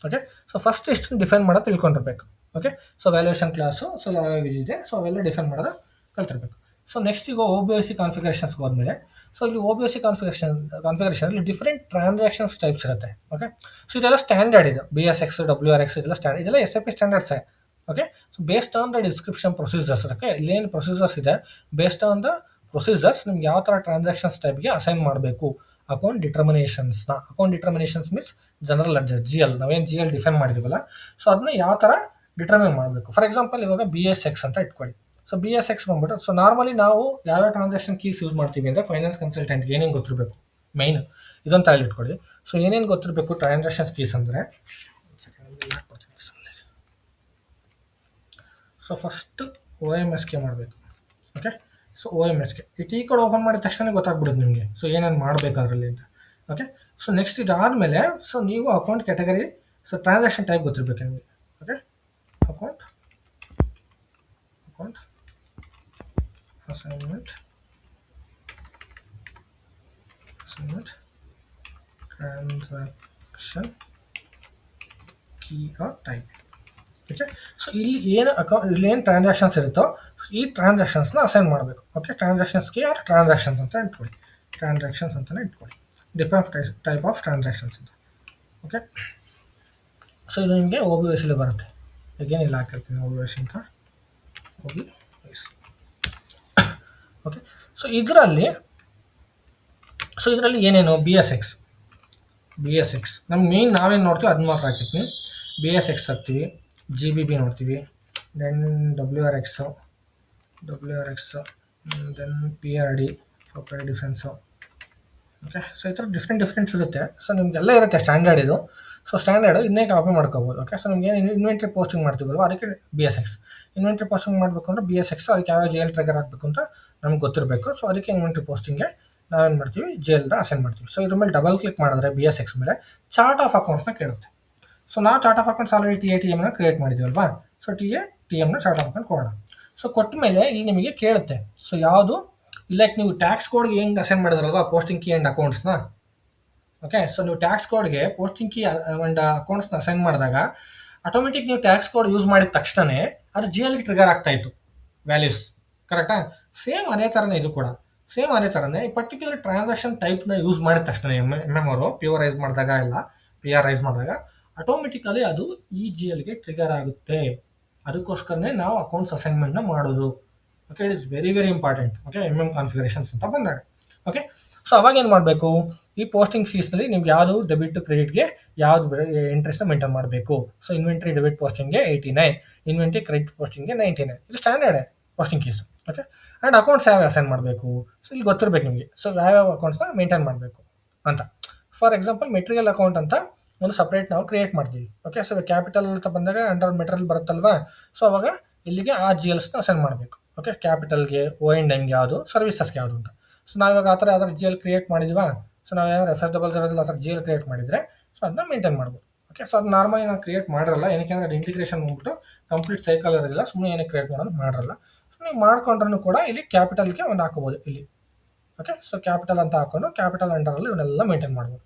ಓಕೆ. ಸೊ ಫಸ್ಟ್ ಇಷ್ಟನ್ನು ಡಿಫೈನ್ ಮಾಡೋದು ತಿಳ್ಕೊಂಡಿರ್ಬೇಕು, okay. So valuation class so ಯಾವ್ಯಾವ ಇದೆ ಸೊ ಅವೆಲ್ಲ ಡಿಫೈನ್ ಮಾಡೋದು ಕಲ್ತಿರ್ಬೇಕು. ಸೊ ನೆಕ್ಸ್ಟ್ ಈಗ OBOC ಕಾನ್ಫಿಗರೇಷನ್ಸ್ಗೆ ಹೋದ್ಮೇಲೆ ಸೊ ಇಲ್ಲಿ OBOC ಕಾನ್ಫಿಗರೇಷನಲ್ಲಿ ಡಿಫ್ರೆಂಟ್ ಟ್ರಾನ್ಸಾಕ್ಷನ್ಸ್ ಟೈಪ್ಸ್ ಇರುತ್ತೆ, ಓಕೆ. ಸೊ ಇದೆಲ್ಲ ಸ್ಟ್ಯಾಂಡರ್ಡ್ ಇದು BSX WRX ಇದೆಲ್ಲ ಸ್ಟ್ಯಾಂಡರ್ಡ್, ಇದೆಲ್ಲ SAP ಸ್ಟ್ಯಾಂಡರ್ಡ್ಸೇ, okay. So based on the description procedures, okay. ಇಲ್ಲೇನು ಪ್ರೊಸೀಜರ್ಸ್ ಇದೆ ಬೇಸ್ಡ್ ಆನ್ ದ ಪ್ರೊಸೀಜರ್ಸ್ ನಿಮ್ಗೆ ಯಾವ ಥರ ಟ್ರಾನ್ಸಾಕ್ಷನ್ಸ್ ಟೈಪ್ಗೆ ಅಸೈನ್ ಮಾಡಬೇಕು account determinations means general ledger GL, ನಾವೇನು GL ಡಿಫೈನ್ ಮಾಡಿದ್ದೀವಲ್ಲ ಸೊ ಅದನ್ನ ಯಾವ ಥರ ಡಿಟರ್ಮಿನ್ ಮಾಡಬೇಕು. ಫಾರ್ ಎಕ್ಸಾಂಪಲ್ ಇವಾಗ BSX ಅಂತ ಇಟ್ಕೊಳ್ಳಿ. ಸೊ BSX ಬಂದ್ಬಿಟ್ಟು ಸೊ ನಾರ್ಮಲಿ ನಾವು ಯಾವ ಟ್ರಾನ್ಸಾಕ್ಷನ್ ಕೀಸ್ ಯೂಸ್ ಮಾಡ್ತೀವಿ ಅಂದರೆ ಫೈನಾನ್ಸ್ ಕನ್ಸಲ್ಟೆಂಟ್ಗೆ ಏನೇನು ಗೊತ್ತಿರಬೇಕು ಮೈನ್ ಇದೊಂದು ತಲೆ ಇಟ್ಕೊಳ್ಳಿ. ಸೊ ಏನೇನು ಗೊತ್ತಿರಬೇಕು ಟ್ರಾನ್ಸಾಕ್ಷನ್ಸ್ ಕೀಸ್ ಅಂದರೆ, ಸೊ ಫಸ್ಟ್ OMSಗೆ ಮಾಡಬೇಕು, ಓಕೆ. ಸೊ OMSಗೆ ಈ ಟೀ ಕೋಡ್ ಓಪನ್ ಮಾಡಿದ ತಕ್ಷಣ ಗೊತ್ತಾಗ್ಬಿಡುತ್ತೆ ನಿಮಗೆ ಸೊ ಏನೇನು ಮಾಡಬೇಕು ಅದರಲ್ಲಿ ಅಂತ, ಓಕೆ. ಸೊ ನೆಕ್ಸ್ಟ್ ಇದಾದಮೇಲೆ ಸೊ ನೀವು account category so transaction type ಗೊತ್ತಿರಬೇಕು ನಿಮಗೆ, okay. Account assignment transaction key or type, okay. So ಇಲ್ಲೇನು ಟ್ರಾನ್ಸಾಕ್ಷನ್ಸ್ ಇರುತ್ತೋ ಈ ಟ್ರಾನ್ಸಾಕ್ಷನ್ಸ್ನ ಅಸೈನ್ ಮಾಡಬೇಕು, okay. Transactions key or transactions ಅಂತ ಇಟ್ಕೊಳ್ಳಿ, ಡಿಫ್ರೆಂಟ್ ಟೈಪ್ ಆಫ್ ಟ್ರಾನ್ಸಾಕ್ಷನ್ಸ್ ಅಂತ, ಓಕೆ. ಸೊ ಇದು ನಿಮಗೆ OBOCಲಿ ಬರುತ್ತೆ. ಈಗೇನಿಲ್ಲ ಹಾಕಿರ್ತೀನಿ OBOC ಅಂತ OBOC, ಓಕೆ. ಸೊ ಇದರಲ್ಲಿ ಏನೇನು BSX ನಮ್ಗೆ ಮೇಯ್ನ್ ನಾವೇನು ನೋಡ್ತೀವಿ ಅದನ್ನ ಮಾತ್ರ ಹಾಕಿರ್ತೀನಿ. BSX ಹಾಕ್ತೀವಿ, GBB ನೋಡ್ತೀವಿ, then WRX, then PRD property defence, okay. So ಈ ಥರ ಡಿಫ್ರೆಂಟ್ಸ್ ಇರುತ್ತೆ. ಸೊ ನಿಮಗೆಲ್ಲ ಇರುತ್ತೆ ಸ್ಟ್ಯಾಂಡರ್ಡ್ ಇದು. ಸೊ ಸ್ಟ್ಯಾಂಡರ್ಡು ಇನ್ನೇ ಕಾಪಿ ಮಾಡ್ಕೋಬೋದು, ಓಕೆ. ಸೊ ನಿಮ್ಗೆ ಏನು ಇನ್ವೆಂಟ್ರಿ ಪೋಸ್ಟಿಂಗ್ ಮಾಡ್ತೀವಲ್ವ ಅದಕ್ಕೆ BSX, ಇನ್ವೆಂಟ್ರಿ ಪೋಸ್ಟಿಂಗ್ ಮಾಡಬೇಕು ಅಂದರೆ BSX, ಅದಕ್ಕೆ ಯಾವ GL ಟ್ರಿಗರ್ ಹಾಕಬೇಕು ಅಂತ ನಮ್ಗೆ ಗೊತ್ತಿರಬೇಕು. ಸೊ ಅದಕ್ಕೆ ಇನ್ವೆಂಟ್ರಿ ಪೋಸ್ಟಿಂಗ್ಗೆ ನಾವೇನು ಮಾಡ್ತೀವಿ GLನ ಅಸೈನ್ ಮಾಡ್ತೀವಿ. ಸೊ ಇದ್ರ ಮೇಲೆ ಡಬಲ್ ಕ್ಲಿಕ್ ಮಾಡಿದ್ರೆ BSX ಮೇಲೆ ಚಾರ್ಟ್ ಆಫ್ ಅಕೌಂಟ್ಸ್ನ ಕೇಳುತ್ತೆ. ಸೊ ನಾವು ಚಾರ್ಟ್ ಆಫ್ ಅಕೌಂಟ್ಸ್ ಆಲ್ರೆಡಿ TATMನ ಕ್ರಿಯೇಟ್ ಮಾಡಿದ್ದೀವಲ್ವಾ. ಸೊ TATMನ ಚಾರ್ಟ್ ಆಫ್ ಅಕೌಂಟ್ ಕೊಡೋಣ. ಸೊ ಕೊಟ್ಟ ಮೇಲೆ ಇಲ್ಲಿ ನಿಮಗೆ ಕೇಳುತ್ತೆ ಸೊ ಯಾವುದು ಲೈಕ್ ನೀವು ಟ್ಯಾಕ್ಸ್ ಕೋಡ್ಗೆ ಹೆಂಗೆ ಅಸೈನ್ ಮಾಡಿದ್ರಲ್ವಾ ಪೋಸ್ಟಿಂಗ್ ಕೀ ಆ್ಯಂಡ್ ಅಕೌಂಟ್ಸ್ನ, ಓಕೆ. ಸೊ ನೀವು ಟ್ಯಾಕ್ಸ್ ಕೋಡ್ಗೆ ಪೋಸ್ಟಿಂಗ್ ಕೀ ಅಂಡ್ ಅಕೌಂಟ್ಸ್ನ ಅಸೈನ್ ಮಾಡಿದಾಗ ಆಟೋಮೆಟಿಕ್ ನೀವು ಟ್ಯಾಕ್ಸ್ ಕೋಡ್ ಯೂಸ್ ಮಾಡಿದ ತಕ್ಷಣನೇ ಅದು ಜಿ ಎಲ್ಗೆ ಟ್ರಿಗರ್ ಆಗ್ತಾ ಇತ್ತು ವ್ಯಾಲ್ಯೂಸ್. ಕರೆಕ್ಟಾ? ಸೇಮ್ ಅದೇ ಥರನೇ ಇದು ಕೂಡ. ಸೇಮ್ ಅದೇ ಥರನೇ ಈ ಪರ್ಟಿಕ್ಯುಲರ್ ಟ್ರಾನ್ಸಾಕ್ಷನ್ ಟೈಪ್ನ ಯೂಸ್ ಮಾಡಿದ ತಕ್ಷಣ ಎಮ್ ಎಮ್ ಅವರು ಪ್ಯೂರೈಸ್ ಮಾಡಿದಾಗ ಎಲ್ಲ ಪಿ ಆರ್ ರೈಸ್ ಮಾಡಿದಾಗ ಆಟೋಮೆಟಿಕಲಿ ಅದು ಈ ಜಿ ಎಲ್ಗೆ ಟ್ರಿಗರ್ ಆಗುತ್ತೆ. ಅದಕ್ಕೋಸ್ಕರನೇ ನಾವು ಅಕೌಂಟ್ಸ್ ಅಸೈನ್ಮೆಂಟ್ನ ಮಾಡೋದು. Okay, it is very very important. Okay, M M configurations ಅಂತ ಬಂದಾಗ. ಓಕೆ, ಸೊ ಅವಾಗ ಏನು ಮಾಡಬೇಕು, ಈ ಪೋಸ್ಟಿಂಗ್ ಫೀಸ್ನಲ್ಲಿ ನಿಮ್ಗೆ ಯಾವುದು ಡೆಬಿಟ್ ಟು ಕ್ರೆಡಿಟ್ಗೆ ಯಾವ್ದು ಇಂಟ್ರೆಸ್ಟ್ನ ಮೇಂಟೈನ್ ಮಾಡಬೇಕು. ಸೊ ಇನ್ವೆಂಟ್ರಿ ಡೆಬಿಟ್ ಪೋಸ್ಟಿಂಗ್ಗೆ 89, ಇನ್ವೆಂಟ್ರಿ ಕ್ರೆಡಿಟ್ ಪೋಸ್ಟಿಂಗ್ಗೆ 99. ಇದು standard posting fees. Okay, and accounts ಯಾವ ಅಸೈನ್ ಮಾಡಬೇಕು, ಸೊ ಇಲ್ಲಿ ಗೊತ್ತಿರಬೇಕು ನಿಮಗೆ. ಸೊ ಯಾವ್ಯಾವ ಅಕೌಂಟ್ಸ್ನ ಮೇಂಟೈನ್ ಮಾಡಬೇಕು ಅಂತ. ಫಾರ್ ಎಕ್ಸಾಂಪಲ್ ಮೆಟೀರಿಯಲ್ ಅಕೌಂಟ್ ಅಂತ ಒಂದು ಸಪ್ರೇಟ್ ನಾವು ಕ್ರಿಯೇಟ್ ಮಾಡ್ತೀವಿ. ಓಕೆ, ಸೊ ಕ್ಯಾಪಿಟಲ್ ಅಂತ ಬಂದಾಗ ಅಂಡರ್ ಮೆಟೀರಿಯಲ್ ಬರುತ್ತಲ್ವಾ, ಸೊ ಅವಾಗ ಇಲ್ಲಿಗೆ ಆ ಜಿ ಎಲ್ಸ್ನ ಅಸೈನ್ ಮಾಡಬೇಕು. ಓಕೆ, ಕ್ಯಾಪಿಟಲ್ಗೆ, ಓ ಆ್ಯಂಡ್ ಎಮ್ಗೆ ಯಾವುದು, ಸರ್ವಿಸಸ್ಗೆ ಯಾವುದು ಅಂತ. ಸೊ ನಾವಿವಾಗ ಆ ಥರ ಯಾವ್ದಾರು ಜಿ ಎಲ್ ಕ್ರಿಯೇಟ್ ಮಾಡಿದ್ವಾ, ಸೊ ನಾವು ಯಾರು FS00 ಆ ಥರ ಜಿ ಎಲ್ ಕ್ರಿಯೇಟ್ ಮಾಡಿದರೆ ಸೊ ಅದನ್ನ ಮೇಂಟೈನ್ ಮಾಡ್ಬೋದು. ಓಕೆ, ಸೊ ಅದು ನಾರ್ಮಲಿ ನಾವು ಕ್ರಿಯೇಟ್ ಮಾಡಿರಲ್ಲ, ಏನಕ್ಕೆ ಅಂದರೆ ಅದು ಇಂಟಿಗ್ರೇಷನ್ ಹೋಗ್ಬಿಟ್ಟು ಕಂಪ್ಲೀಟ್ ಸೈಕಲ್ ಇರೋದಿಲ್ಲ, ಸುಮ್ಮನೆ ಏನಕ್ಕೆ ಕ್ರಿಯೇಟ್ ಮಾಡೋದು ಮಾಡಿರಲ್ಲ. ಸೊ ನೀವು ಮಾಡ್ಕೊಂಡ್ರೂ ಕೂಡ ಇಲ್ಲಿ ಕ್ಯಾಪಿಟಲ್ಗೆ ಒಂದು ಹಾಕೋಬೋದು ಇಲ್ಲಿ. ಓಕೆ, ಸೊ ಕ್ಯಾಪಿಟಲ್ ಅಂತ ಹಾಕೊಂಡು ಕ್ಯಾಪಿಟಲ್ ಅಂಡರಲ್ಲಿ ಇವನ್ನೆಲ್ಲ ಮೇಂಟೈನ್ ಮಾಡ್ಬೋದು.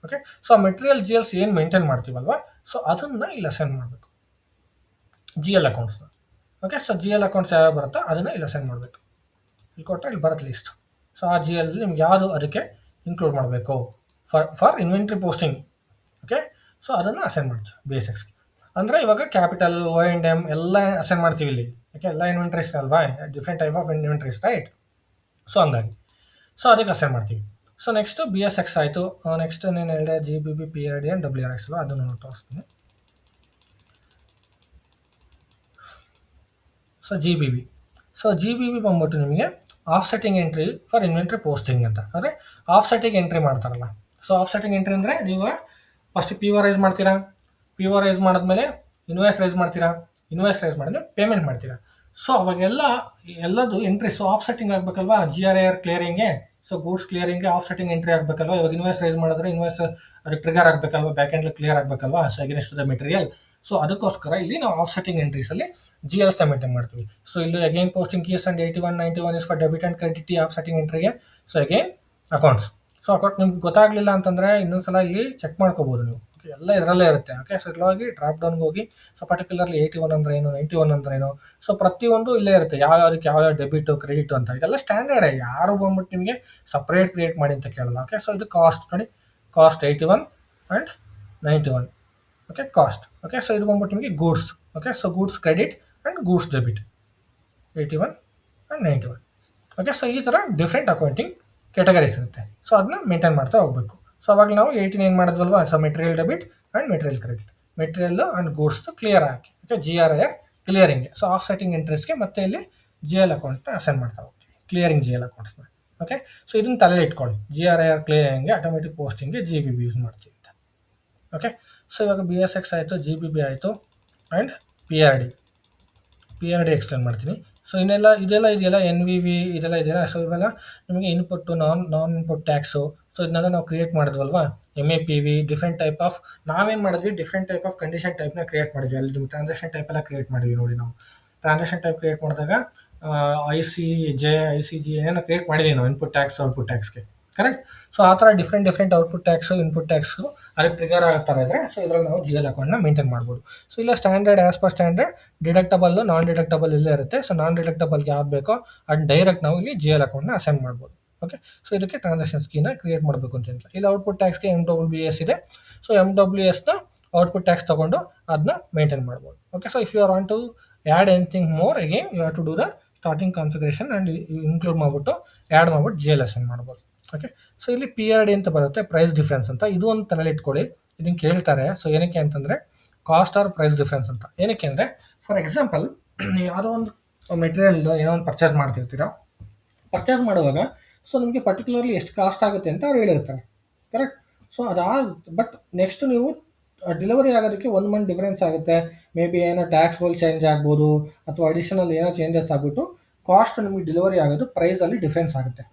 ಓಕೆ, ಸೊ ಆ ಮೆಟೀರಿಯಲ್ ಜಿ ಎಲ್ಸ್ ಏನು ಮೇಂಟೈನ್ ಮಾಡ್ತೀವಲ್ವಾ, ಸೊ ಅದನ್ನು ಇಲ್ಲಿ ಅಸೈನ್ ಮಾಡಬೇಕು G L accounts. Okay, so G L accounts ಯಾವ್ಯಾವ ಬರುತ್ತೋ ಅದನ್ನು ಇಲ್ಲಿ ಅಸೈನ್ ಮಾಡಬೇಕು. ಇಲ್ಲಿ ಕೊಟ್ಟರೆ ಇಲ್ಲಿ ಬರುತ್ತೆ ಲಿಸ್ಟ್. ಸೊ ಆ ಜಿ ಎಲ್ ನಿಮ್ಗೆ ಯಾವುದು ಅದಕ್ಕೆ ಇನ್ಕ್ಲೂಡ್ ಮಾಡಬೇಕು for inventory posting. Okay, so ಅದನ್ನು ಅಸೈನ್ ಮಾಡ್ತೀವಿ ಬೇಸಿಕ್ಸ್ಗೆ. ಅಂದರೆ ಇವಾಗ ಕ್ಯಾಪಿಟಲ್, ಓ ಆ್ಯಂಡ್ ಎಮ್ ಎಲ್ಲ ಅಸೈನ್ ಮಾಡ್ತೀವಿ ಇಲ್ಲಿ. ಓಕೆ, ಎಲ್ಲ ಇನ್ವೆಂಟ್ರೀಸ್ ಅಲ್ವಾ, different type of inventories, right? So ಹಂಗಾಗಿ ಸೊ ಅದಕ್ಕೆ ಅಸೈನ್ ಮಾಡ್ತೀವಿ. ಸೊ ನೆಕ್ಸ್ಟು BSX ಆಯಿತು. ನೆಕ್ಸ್ಟ್ ನೀನು ಹೇಳಿದೆ GBB, PRD ಆ್ಯಂಡ್ WRX ಅಲ್ವಾ, ಅದನ್ನು ತೋರಿಸ್ತೀನಿ. ಸೊ GBB ಬಂದ್ಬಿಟ್ಟು ನಿಮಗೆ offsetting entry for inventory posting ಅಂತ. ಅಂದರೆ ಆಫ್ಸೆಟ್ಟಿಂಗ್ ಎಂಟ್ರಿ ಮಾಡ್ತಾರಲ್ಲ, ಸೊ ಆಫ್ಸೆಟ್ಟಿಂಗ್ ಎಂಟ್ರಿ ಅಂದರೆ ನೀವು ಫಸ್ಟ್ PO ರೈಸ್ ಮಾಡ್ತೀರಾ, PO ರೈಸ್ ಮಾಡಿದ್ಮೇಲೆ ಇನ್ವಾಯ್ಸ್ ರೈಸ್ ಮಾಡ್ತೀರಾ, ಇನ್ವಾಯ್ಸ್ ರೈಸ್ ಮಾಡಿದ್ರೆ ಪೇಮೆಂಟ್ ಮಾಡ್ತೀರಾ. ಸೊ ಅವಾಗೆಲ್ಲ ಎಲ್ಲದು ಎಂಟ್ರಿ ಸೊ ಆಫ್ಸೆಟ್ಟಿಂಗ್ ಆಗಬೇಕಲ್ವಾ, GRAR ಕ್ಲಿಯರಿಂಗ್ಗೆ. ಸೊ ಗೂಡ್ಸ್ ಕ್ಲಿಯರಿಂಗ್ಗೆ ಆಫ್ಸೆಟ್ಟಿಂಗ್ ಎಂಟ್ರಿ ಆಗಬೇಕಲ್ವಾ. ಇವಾಗ ಇನ್ವಾಯ್ಸ್ ರೈಸ್ ಮಾಡಿದ್ರೆ ಇನ್ವಾಯ್ಸ್ ಅದಕ್ಕೆ ಟ್ರಿಗರ್ ಆಗಬೇಕಲ್ವಾ, ಬ್ಯಾಕ್ ಎಂಡ್ ಕ್ಲಿಯರ್ ಆಗಬೇಕಲ್ವಾ, so against the material. So ಅದಕ್ಕೋಸ್ಕರ ಇಲ್ಲಿ ನಾವು ಆಫ್ಸೆಟ್ಟಿಂಗ್ ಎಂಟ್ರೀಸಲ್ಲಿ ಜಿ ಎಲ್ಸ್ನ ಮೇಂಟೈನ್ ಮಾಡ್ತೀವಿ. ಸೊ ಇಲ್ಲಿ again posting keys and 81, 91 is for debit and credit offsetting ಎಂಟ್ರಿಗೆ. So again accounts. So account ನಿಮ್ಗೆ ಗೊತ್ತಾಗಲಿಲ್ಲ ಅಂತಂದರೆ ಇನ್ನೊಂದ್ಸಲ ಇಲ್ಲಿ ಚೆಕ್ ಮಾಡ್ಕೋಬೋದು ನೀವು. ಓಕೆ, ಎಲ್ಲ ಇದರಲ್ಲೇ ಇರುತ್ತೆ. ಓಕೆ, ಸೊ ಇಲ್ಲೋಗಿ ಡ್ರಾಪ್ ಡೌನ್ಗೆ ಹೋಗಿ ಸೊ ಪರ್ಟಿಕ್ಯುಲರ್ಲಿ 81 ಅಂದ್ರೆ ಏನು, 91 ಅಂದ್ರೆ ಏನು, ಸೊ ಪ್ರತಿಯೊಂದು ಇಲ್ಲೇ ಇರುತ್ತೆ. ಯಾವ್ಯಾವುದಕ್ಕೆ ಯಾವ ಡೆಬಿಟು ಕ್ರೆಡಿಟು ಅಂತ ಇದೆಲ್ಲ ಸ್ಟ್ಯಾಂಡರ್ಡೇ. ಯಾರು ಬಂದ್ಬಿಟ್ಟು ನಿಮಗೆ ಸಪ್ರೇಟ್ ಕ್ರಿಯೇಟ್ ಮಾಡಿ ಅಂತ ಕೇಳಲ್ಲ. ಓಕೆ, ಸೊ ಇದು ಕಾಸ್ಟ್ ನೋಡಿ, cost 81 and 91. Okay, cost. Okay, so ಇದು ಬಂದ್ಬಿಟ್ಟು ನಿಮಗೆ goods. Okay, so goods credit and goods debit 81 and 91. Okay, so ಈ ಥರ ಡಿಫ್ರೆಂಟ್ ಅಕೌಂಟಿಂಗ್ ಕ್ಯಾಟಗರೀಸ್ ಇರುತ್ತೆ. ಸೊ ಅದನ್ನ ಮೇಂಟೈನ್ ಮಾಡ್ತಾ ಹೋಗಬೇಕು. ಸೊ ಅವಾಗ ನಾವು 89 ಮಾಡಿದ್ವಲ್ವಾ, so material debit and material credit, material and ಗೂಡ್ಸ್ದು ಕ್ಲಿಯರ್ ಹಾಕಿ. ಓಕೆ, GRAR ಕ್ಲಿಯರಿಂಗ್ಗೆ. ಸೊ ಆಫ್ಸೆಟ್ಟಿಂಗ್ ಇಂಟ್ರೆಸ್ಟ್ಗೆ ಮತ್ತೆ ಇಲ್ಲಿ GL ಅಕೌಂಟ್ನ ಅಸೈನ್ ಮಾಡ್ತಾ ಹೋಗ್ತೀವಿ, ಕ್ಲಿಯರಿಂಗ್ GL ಅಕೌಂಟ್ಸ್ನ. ಓಕೆ, ಸೊ ಇದನ್ನು ತಲೆಯಲ್ಲಿ ಇಟ್ಕೊಳ್ಳಿ. GRAR ಕ್ಲಿಯರಿಂಗ್ಗೆ ಆಟೋಮೆಟಿಕ್ ಪೋಸ್ಟಿಂಗ್ಗೆ GBB ಯೂಸ್ ಮಾಡ್ತೀವಿ ಅಂತ. ಓಕೆ, ಸೊ ಇವಾಗ BSX ಆಯಿತು, GBB ಆಯಿತು ಆ್ಯಂಡ್ PRD ಎಕ್ಸ್ಪ್ಲೇನ್ ಮಾಡ್ತೀನಿ. ಸೊ ಇದೆಲ್ಲ ಇದೆಯಲ್ಲ NVV ಇದೆಲ್ಲ ಇದೆಯಲ್ಲ. ಸೊ ಇವೆಲ್ಲ ನಿಮಗೆ input, non input tax. So ಇದನ್ನೆಲ್ಲ ನಾವು ಕ್ರಿಯೇಟ್ ಮಾಡಿದ್ವಲ್ವಾ, MAPV ಡಿಫ್ರೆಂಟ್ ಟೈಪ್ ಆಫ್. ನಾವೇನು ಮಾಡಿದ್ವಿ, ಡಿಫ್ರೆಂಟ್ ಟೈಪ್ ಆಫ್ ಕಂಡೀಷನ್ ಟೈಪ್ನ ಕ್ರಿಯೇಟ್ ಮಾಡಿದ್ವಿ. ಅಲ್ಲಿ ಟ್ರಾನ್ಸಾಕ್ಷನ್ ಟೈಪ್ ಎಲ್ಲ ಕ್ರಿಯೇಟ್ ಮಾಡಿದ್ವಿ ನೋಡಿ. ನಾವು ಟ್ರಾನ್ಸಾಕ್ಷನ್ ಟೈಪ್ ಕ್ರಿಯೇಟ್ ಮಾಡಿದಾಗ ICJ, ICG ಏನೋ ಕ್ರಿಯೇಟ್ ಮಾಡಿದ್ವಿ ನಾವು ಇನ್ಪುಟ್ ಟ್ಯಾಕ್ಸ್, ಔಟ್ಪುಟ್ ಟ್ಯಾಕ್ಸ್ಗೆ. ಕರೆಕ್ಟ್? ಸೊ ಆ ಥರ different output tax, input tax ಅದಕ್ಕೆ ಟ್ರಿಗರ್ ಆಗೋ ಥರ ಇದ್ದರೆ ಸೊ ಇದರಲ್ಲಿ ನಾವು GL ಅಕೌಂಟ್ನ ಮೇಂಟೈನ್ ಮಾಡ್ಬೋದು. ಸೊ ಇಲ್ಲ ಸ್ಟ್ಯಾಂಡರ್ಡ್, ಆ್ಯಸ್ ಪರ್ ಸ್ಟ್ಯಾಂಡರ್ಡ್ ಡಿಡಕ್ಟಬಲ್ಲು, ನಾನ್ ಡಿಡಕ್ಟಬಲ್ ಇಲ್ಲೇ ಇರುತ್ತೆ. ಸೊ ನಾನ್ ಡಿಡಕ್ಟಬಲ್ಗೆ ಯಾವ್ದು ಬೇಕೋ ಅದನ್ನ ಡೈರೆಕ್ಟ್ ನಾವು ಇಲ್ಲಿ GL ಅಕೌಂಟ್ನ ಅಸೈನ್ ಮಾಡ್ಬೋದು. ಓಕೆ, ಸೊ ಇದಕ್ಕೆ ಟ್ರಾನ್ಸಾಕ್ಷನ್ ಕೀನ ಕ್ರಿಯೇಟ್ ಮಾಡಬೇಕು ಅಂತ ಇಲ್ಲ. ಇಲ್ಲಿ ಔಟ್ಪುಟ್ ಟ್ಯಾಕ್ಸ್ಗೆ MWS ಇದೆ. ಸೊ MWSನ ಔಟ್ಪುಟ್ ಟ್ಯಾಕ್ಸ್ ತೊಗೊಂಡು ಅದನ್ನ ಮೇಂಟೈನ್ ಮಾಡ್ಬೋದು. Okay, so if you are want to add anything more again you have to do the starting configuration and include ಮಾಡಿಬಿಟ್ಟು ಆ್ಯಡ್ ಮಾಡ್ಬಿಟ್ಟು GL ಅಸೈನ್ ಮಾಡ್ಬೋದು. ಓಕೆ, ಸೊ ಇಲ್ಲಿ PRD ಅಂತ ಬರುತ್ತೆ, ಪ್ರೈಸ್ ಡಿಫ್ರೆನ್ಸ್ ಅಂತ. ಇದು ಒಂದು ತಲೆಯಲ್ಲಿ ಇಟ್ಕೊಳ್ಳಿ, ಇದನ್ನು ಕೇಳ್ತಾರೆ. ಸೊ ಏನಕ್ಕೆ ಅಂತಂದರೆ ಕಾಸ್ಟ್ ಆರ್ ಪ್ರೈಸ್ ಡಿಫ್ರೆನ್ಸ್ ಅಂತ. ಏನಕ್ಕೆ ಅಂದರೆ ಫಾರ್ ಎಕ್ಸಾಂಪಲ್ ನೀವು ಯಾವುದೋ ಒಂದು ಮೆಟೀರಿಯಲ್ ಏನೋ ಒಂದು ಪರ್ಚೇಸ್ ಮಾಡ್ತಿರ್ತೀರಾ. ಪರ್ಚೇಸ್ ಮಾಡುವಾಗ ಸೊ ನಿಮಗೆ ಪರ್ಟಿಕ್ಯುಲರ್ಲಿ ಎಷ್ಟು ಕಾಸ್ಟ್ ಆಗುತ್ತೆ ಅಂತ ಅವ್ರು ಹೇಳಿರ್ತಾರೆ. ಕರೆಕ್ಟ್? ಸೊ ಬಟ್ ನೆಕ್ಸ್ಟ್ ನೀವು ಡೆಲಿವರಿ ಆಗೋದಕ್ಕೆ 1 ಮಂತ್ ಡಿಫ್ರೆನ್ಸ್ ಆಗುತ್ತೆ. ಮೇ ಬಿ ಏನೋ ಟ್ಯಾಕ್ಸ್ಗಳು ಚೇಂಜ್ ಆಗ್ಬೋದು, ಅಥವಾ ಅಡಿಷನಲ್ ಏನೋ ಚೇಂಜಸ್ ಆಗ್ಬಿಟ್ಟು ಕಾಸ್ಟ್ ನಿಮಗೆ ಡೆಲಿವರಿ ಆಗೋದು ಪ್ರೈಸಲ್ಲಿ ಡಿಫ್ರೆನ್ಸ್ ಆಗುತ್ತೆ.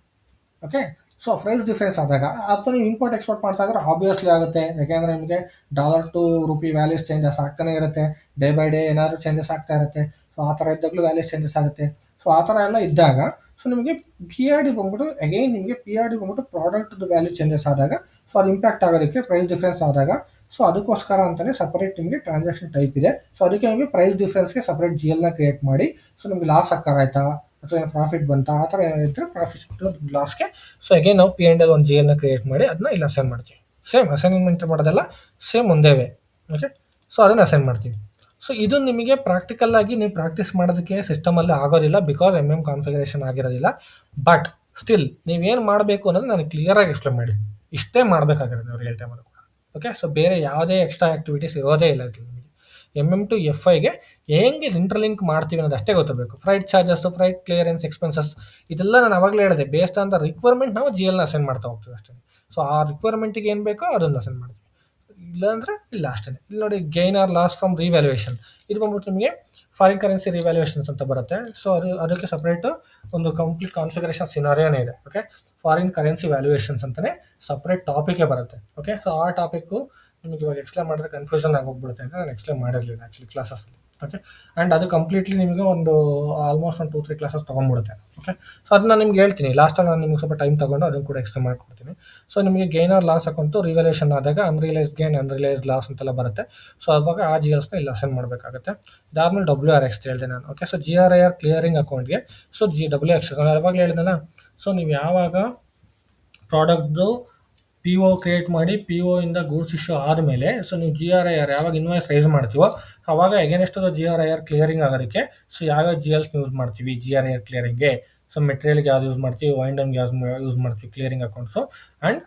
ಓಕೆ, ಸೊ ಪ್ರೈಸ್ ಡಿಫ್ರೆನ್ಸ್ ಆದಾಗ ಅಥವಾ ನೀವು ಇಂಪೋರ್ಟ್ ಎಕ್ಸ್ಪೋರ್ಟ್ ಮಾಡ್ತಾ ಇದ್ರೆ ಆಬ್ವಿಯಸ್ಲಿ ಆಗುತ್ತೆ. ಯಾಕೆಂದರೆ ನಿಮಗೆ dollar to rupee values changes ಆಗ್ತಾನೆ ಇರುತ್ತೆ. ಡೇ ಬೈ ಡೇ ಏನಾದರೂ ಚೇಂಜಸ್ ಆಗ್ತಾ ಇರುತ್ತೆ. ಸೊ ಆ ಥರ ಇದ್ದಾಗಲೂ ವ್ಯಾಲ್ಯೂಸ್ ಚೇಂಜಸ್ ಆಗುತ್ತೆ. ಸೊ ಆ ಥರ ಎಲ್ಲ ಇದ್ದಾಗ ಸೊ ನಿಮಗೆ PRD ಬಂದ್ಬಿಟ್ಟು ಅಗೈನ್ ನಿಮಗೆ PRD ಬಂದ್ಬಿಟ್ಟು ಪ್ರಾಡಕ್ಟ್ದು ವ್ಯಾಲ್ಯೂ ಚೇಂಜಸ್ ಆದಾಗ ಸೊ ಸೊ ಅದು ಇಂಪ್ಯಾಕ್ಟ್ ಆಗೋದಕ್ಕೆ ಪ್ರೈಸ್ ಡಿಫ್ರೆನ್ಸ್ ಆದಾಗ ಸೊ ಅದಕ್ಕೋಸ್ಕರ ಅಂತಲೇ ಸಪರೇಟ್ ನಿಮಗೆ ಟ್ರಾನ್ಸಾಕ್ಷನ್ ಟೈಪ್ ಇದೆ. ಸೊ ಅದಕ್ಕೆ ನಿಮಗೆ ಪ್ರೈಸ್ ಡಿಫ್ರೆನ್ಸ್ಗೆ ಸಪರೇಟ್ ಜಿ ಎಲ್ನ ಕ್ರಿಯೇಟ್ ಮಾಡಿ, ಸೊ ನಿಮಗೆ ಲಾಸ್ ಆಯ್ತಾ ಅಥವಾ ಏನು ಪ್ರಾಫಿಟ್ ಬಂತಾ ಆ ಥರ ಏನಿದ್ರೆ ಪ್ರಾಫಿಟ್ ಲಾಸ್ಗೆ ಸೊ ಅಗೇನ್ ನಾವು P&L ಒಂದು ಜಿ ಎಲ್ನ ಕ್ರಿಯೇಟ್ ಮಾಡಿ ಅದನ್ನ ಇಲ್ಲಿ ಅಸೈನ್ ಮಾಡ್ತೀವಿ. ಸೇಮ್ ಅಸೈನ್ಮೆಂಟ್ ಮಾಡೋದೆಲ್ಲ ಸೇಮ್ ಒಂದೇವೆ. ಓಕೆ, ಸೊ ಅದನ್ನು ಅಸೈನ್ ಮಾಡ್ತೀವಿ. ಸೊ ಇದು ನಿಮಗೆ ಪ್ರಾಕ್ಟಿಕಲ್ ಆಗಿ ನೀವು ಪ್ರಾಕ್ಟೀಸ್ ಮಾಡೋದಕ್ಕೆ ಸಿಸ್ಟಮಲ್ಲಿ ಆಗೋದಿಲ್ಲ, ಬಿಕಾಸ್ ಕಾನ್ಫಿಗರೇಷನ್ ಆಗಿರೋದಿಲ್ಲ. ಬಟ್ ಸ್ಟಿಲ್ ನೀವೇನು ಮಾಡಬೇಕು ಅನ್ನೋದು ನಾನು ಕ್ಲಿಯರಾಗಿ ಎಕ್ಸ್ಪ್ಲೇನ್ ಮಾಡಿದ್ದೀನಿ. ಇಷ್ಟೇ ಮಾಡಬೇಕಾಗಿರೋದು ನೀವು ರಿಯಲ್ ಟೈಮಲ್ಲಿ ಕೂಡ. ಓಕೆ, ಸೊ ಬೇರೆ ಯಾವುದೇ ಎಕ್ಸ್ಟ್ರಾ ಆ್ಯಕ್ಟಿವಿಟೀಸ್ ಇರೋದೇ ಇಲ್ಲ ನಿಮಗೆ. ಟು FIಗೆ ಹೆಂಗೆ ಇಂಟರ್ಲಿಂಕ್ ಮಾಡ್ತೀವಿ ಅನ್ನೋದು ಅಷ್ಟೇ ಗೊತ್ತಿರಬೇಕು. Freight charges, freight clearance expenses ಇದೆಲ್ಲ ನಾನು ಅವಾಗಲೇ ಹೇಳಿದೆ, ಬೇಸ್ಡ್ ಆನ್ ದ ರಿಕ್ವೈರ್ಮೆಂಟ್ ನಾವು GL ನ ಅಸೈನ್ ಮಾಡ್ತಾ ಹೋಗ್ತೀವಿ ಅಷ್ಟೇ. ಸೊ ಆ ರಿಕ್ವೈರ್ಮೆಂಟಿಗೆ ಏನು ಬೇಕೋ ಅದನ್ನು ಅಸೈನ್ ಮಾಡ್ತೀವಿ, ಇಲ್ಲಾಂದರೆ ಇಲ್ಲ ಅಷ್ಟೇ. ಇಲ್ಲಿ ನೋಡಿ, gain R loss from revaluation ಇದು ಬಂದ್ಬಿಟ್ಟು ನಿಮಗೆ ಫಾರಿನ್ ಕರೆನ್ಸಿ ರಿವ್ಯಾಲ್ಯೂಯೇಷನ್ಸ್ ಅಂತ ಬರುತ್ತೆ. ಸೊ ಅದಕ್ಕೆ ಸಪ್ರೇಟ್ ಒಂದು ಕಂಪ್ಲೀಟ್ ಕಾನ್ಫಿಗರೇಷನ್ ಸಿನಾರಿಯೋನೇ ಇದೆ. ಓಕೆ, ಫಾರಿನ್ ಕರೆನ್ಸಿ ವ್ಯಾಲ್ಯೂಯೇಷನ್ಸ್ ಅಂತಲೇ ಸಪ್ರೇಟ್ ಟಾಪಿಕೇ ಬರುತ್ತೆ. ಓಕೆ, ಸೊ ಆ ಟಾಪಿಕ್ಕು ನಿಮಗೆ ಇವಾಗ ಎಕ್ಸ್ಪ್ಲೇನ್ ಮಾಡಿದ್ರೆ ಕನ್ಫ್ಯೂಷನ್ ಆಗೋಗ್ಬಿಡುತ್ತೆ ಅಂತ ನಾನು ಎಕ್ಸ್ಪ್ಲೇನ್ ಮಾಡಿರಲಿಲ್ಲ ಆ್ಯಕ್ಚುಲಿ ಕ್ಲಾಸಸ್ಸಲ್ಲಿ. ಓಕೆ, ಆ್ಯಂಡ್ ಅದು ಕಂಪ್ಲೀಟ್ಲಿ ನಿಮಗೆ ಆಲ್ಮೋಸ್ಟ್ 2-3 ಕ್ಲಾಸಸ್ ತೊಗೊಂಡ್ಬಿಡುತ್ತೆ. ಓಕೆ, ಸೊ ಅದನ್ನ ನಿಮ್ಗೆ ಹೇಳ್ತೀನಿ ಲಾಸ್ಟಾಗಿ, ನಾನು ನಿಮ್ಗೆ ಸ್ವಲ್ಪ ಟೈಮ್ ತೊಗೊಂಡು ಅದನ್ನು ಕೂಡ ಎಕ್ಸ್ಪ್ಲೇನ್ ಮಾಡ್ಕೊಡ್ತೀನಿ. ಸೊ ನಿಮಗೆ gain R loss account revaluation ಆದಾಗ ಅನ್ರಿಯಲೈಸ್ಡ್ ಗೇನ್, ಅನ್ರಿಯಲೈಸ್ಡ್ ಲಾಸ್ ಅಂತೆಲ್ಲ ಬರುತ್ತೆ. ಸೊ ಅವಾಗ ಆ GLsನ ಇಲ್ಲಿ ಅಸೈನ್ ಮಾಡಬೇಕಾಗುತ್ತೆ. ಇದಾದ್ಮೇಲೆ WRX ಹೇಳಿದೆ ನಾನು. ಓಕೆ, ಸೊ GRIR ಕ್ಲಿಯರಿಂಗ್ ಅಕೌಂಟ್ಗೆ ಸೊ WX ನಾನು ಯಾವಾಗಲೇ ಹೇಳಿದ್ನಲ್ಲ. ಸೊ ನೀವು ಯಾವಾಗ ಪ್ರಾಡಕ್ಟ್ದು PO ಕ್ರಿಯೇಟ್ ಮಾಡಿ PO ಇಂದ ಗೂಡ್ಸ್ ಇಶ್ಯೂ ಆದಮೇಲೆ ಸೊ ನೀವು GRIR ಯಾವಾಗ ಇನ್ವಾಯ್ಸ್ ರೈಸ್ ಮಾಡ್ತೀವೋ ಆವಾಗ ಎಗೇನೆಸ್ಟ್ GRIR ಕ್ಲಿಯರಿಂಗ್ ಆಗೋದಕ್ಕೆ ಸೊ ಯಾವ GLs ಯೂಸ್ ಮಾಡ್ತೀವಿ GRIR ಕ್ಲಿಯರಿಂಗ್ಗೆ. ಸೊ ಮೆಟೀರಿಯಲ್ಗೆ ಯಾವ್ದು ಯೂಸ್ ಮಾಡ್ತೀವಿ, ವೈಂಡಮ್ಗೆ ಯಾವ್ದು ಯೂಸ್ ಮಾಡ್ತೀವಿ ಕ್ಲಿಯರಿಂಗ್ ಅಕೌಂಟ್ಸು, ಆ್ಯಂಡ್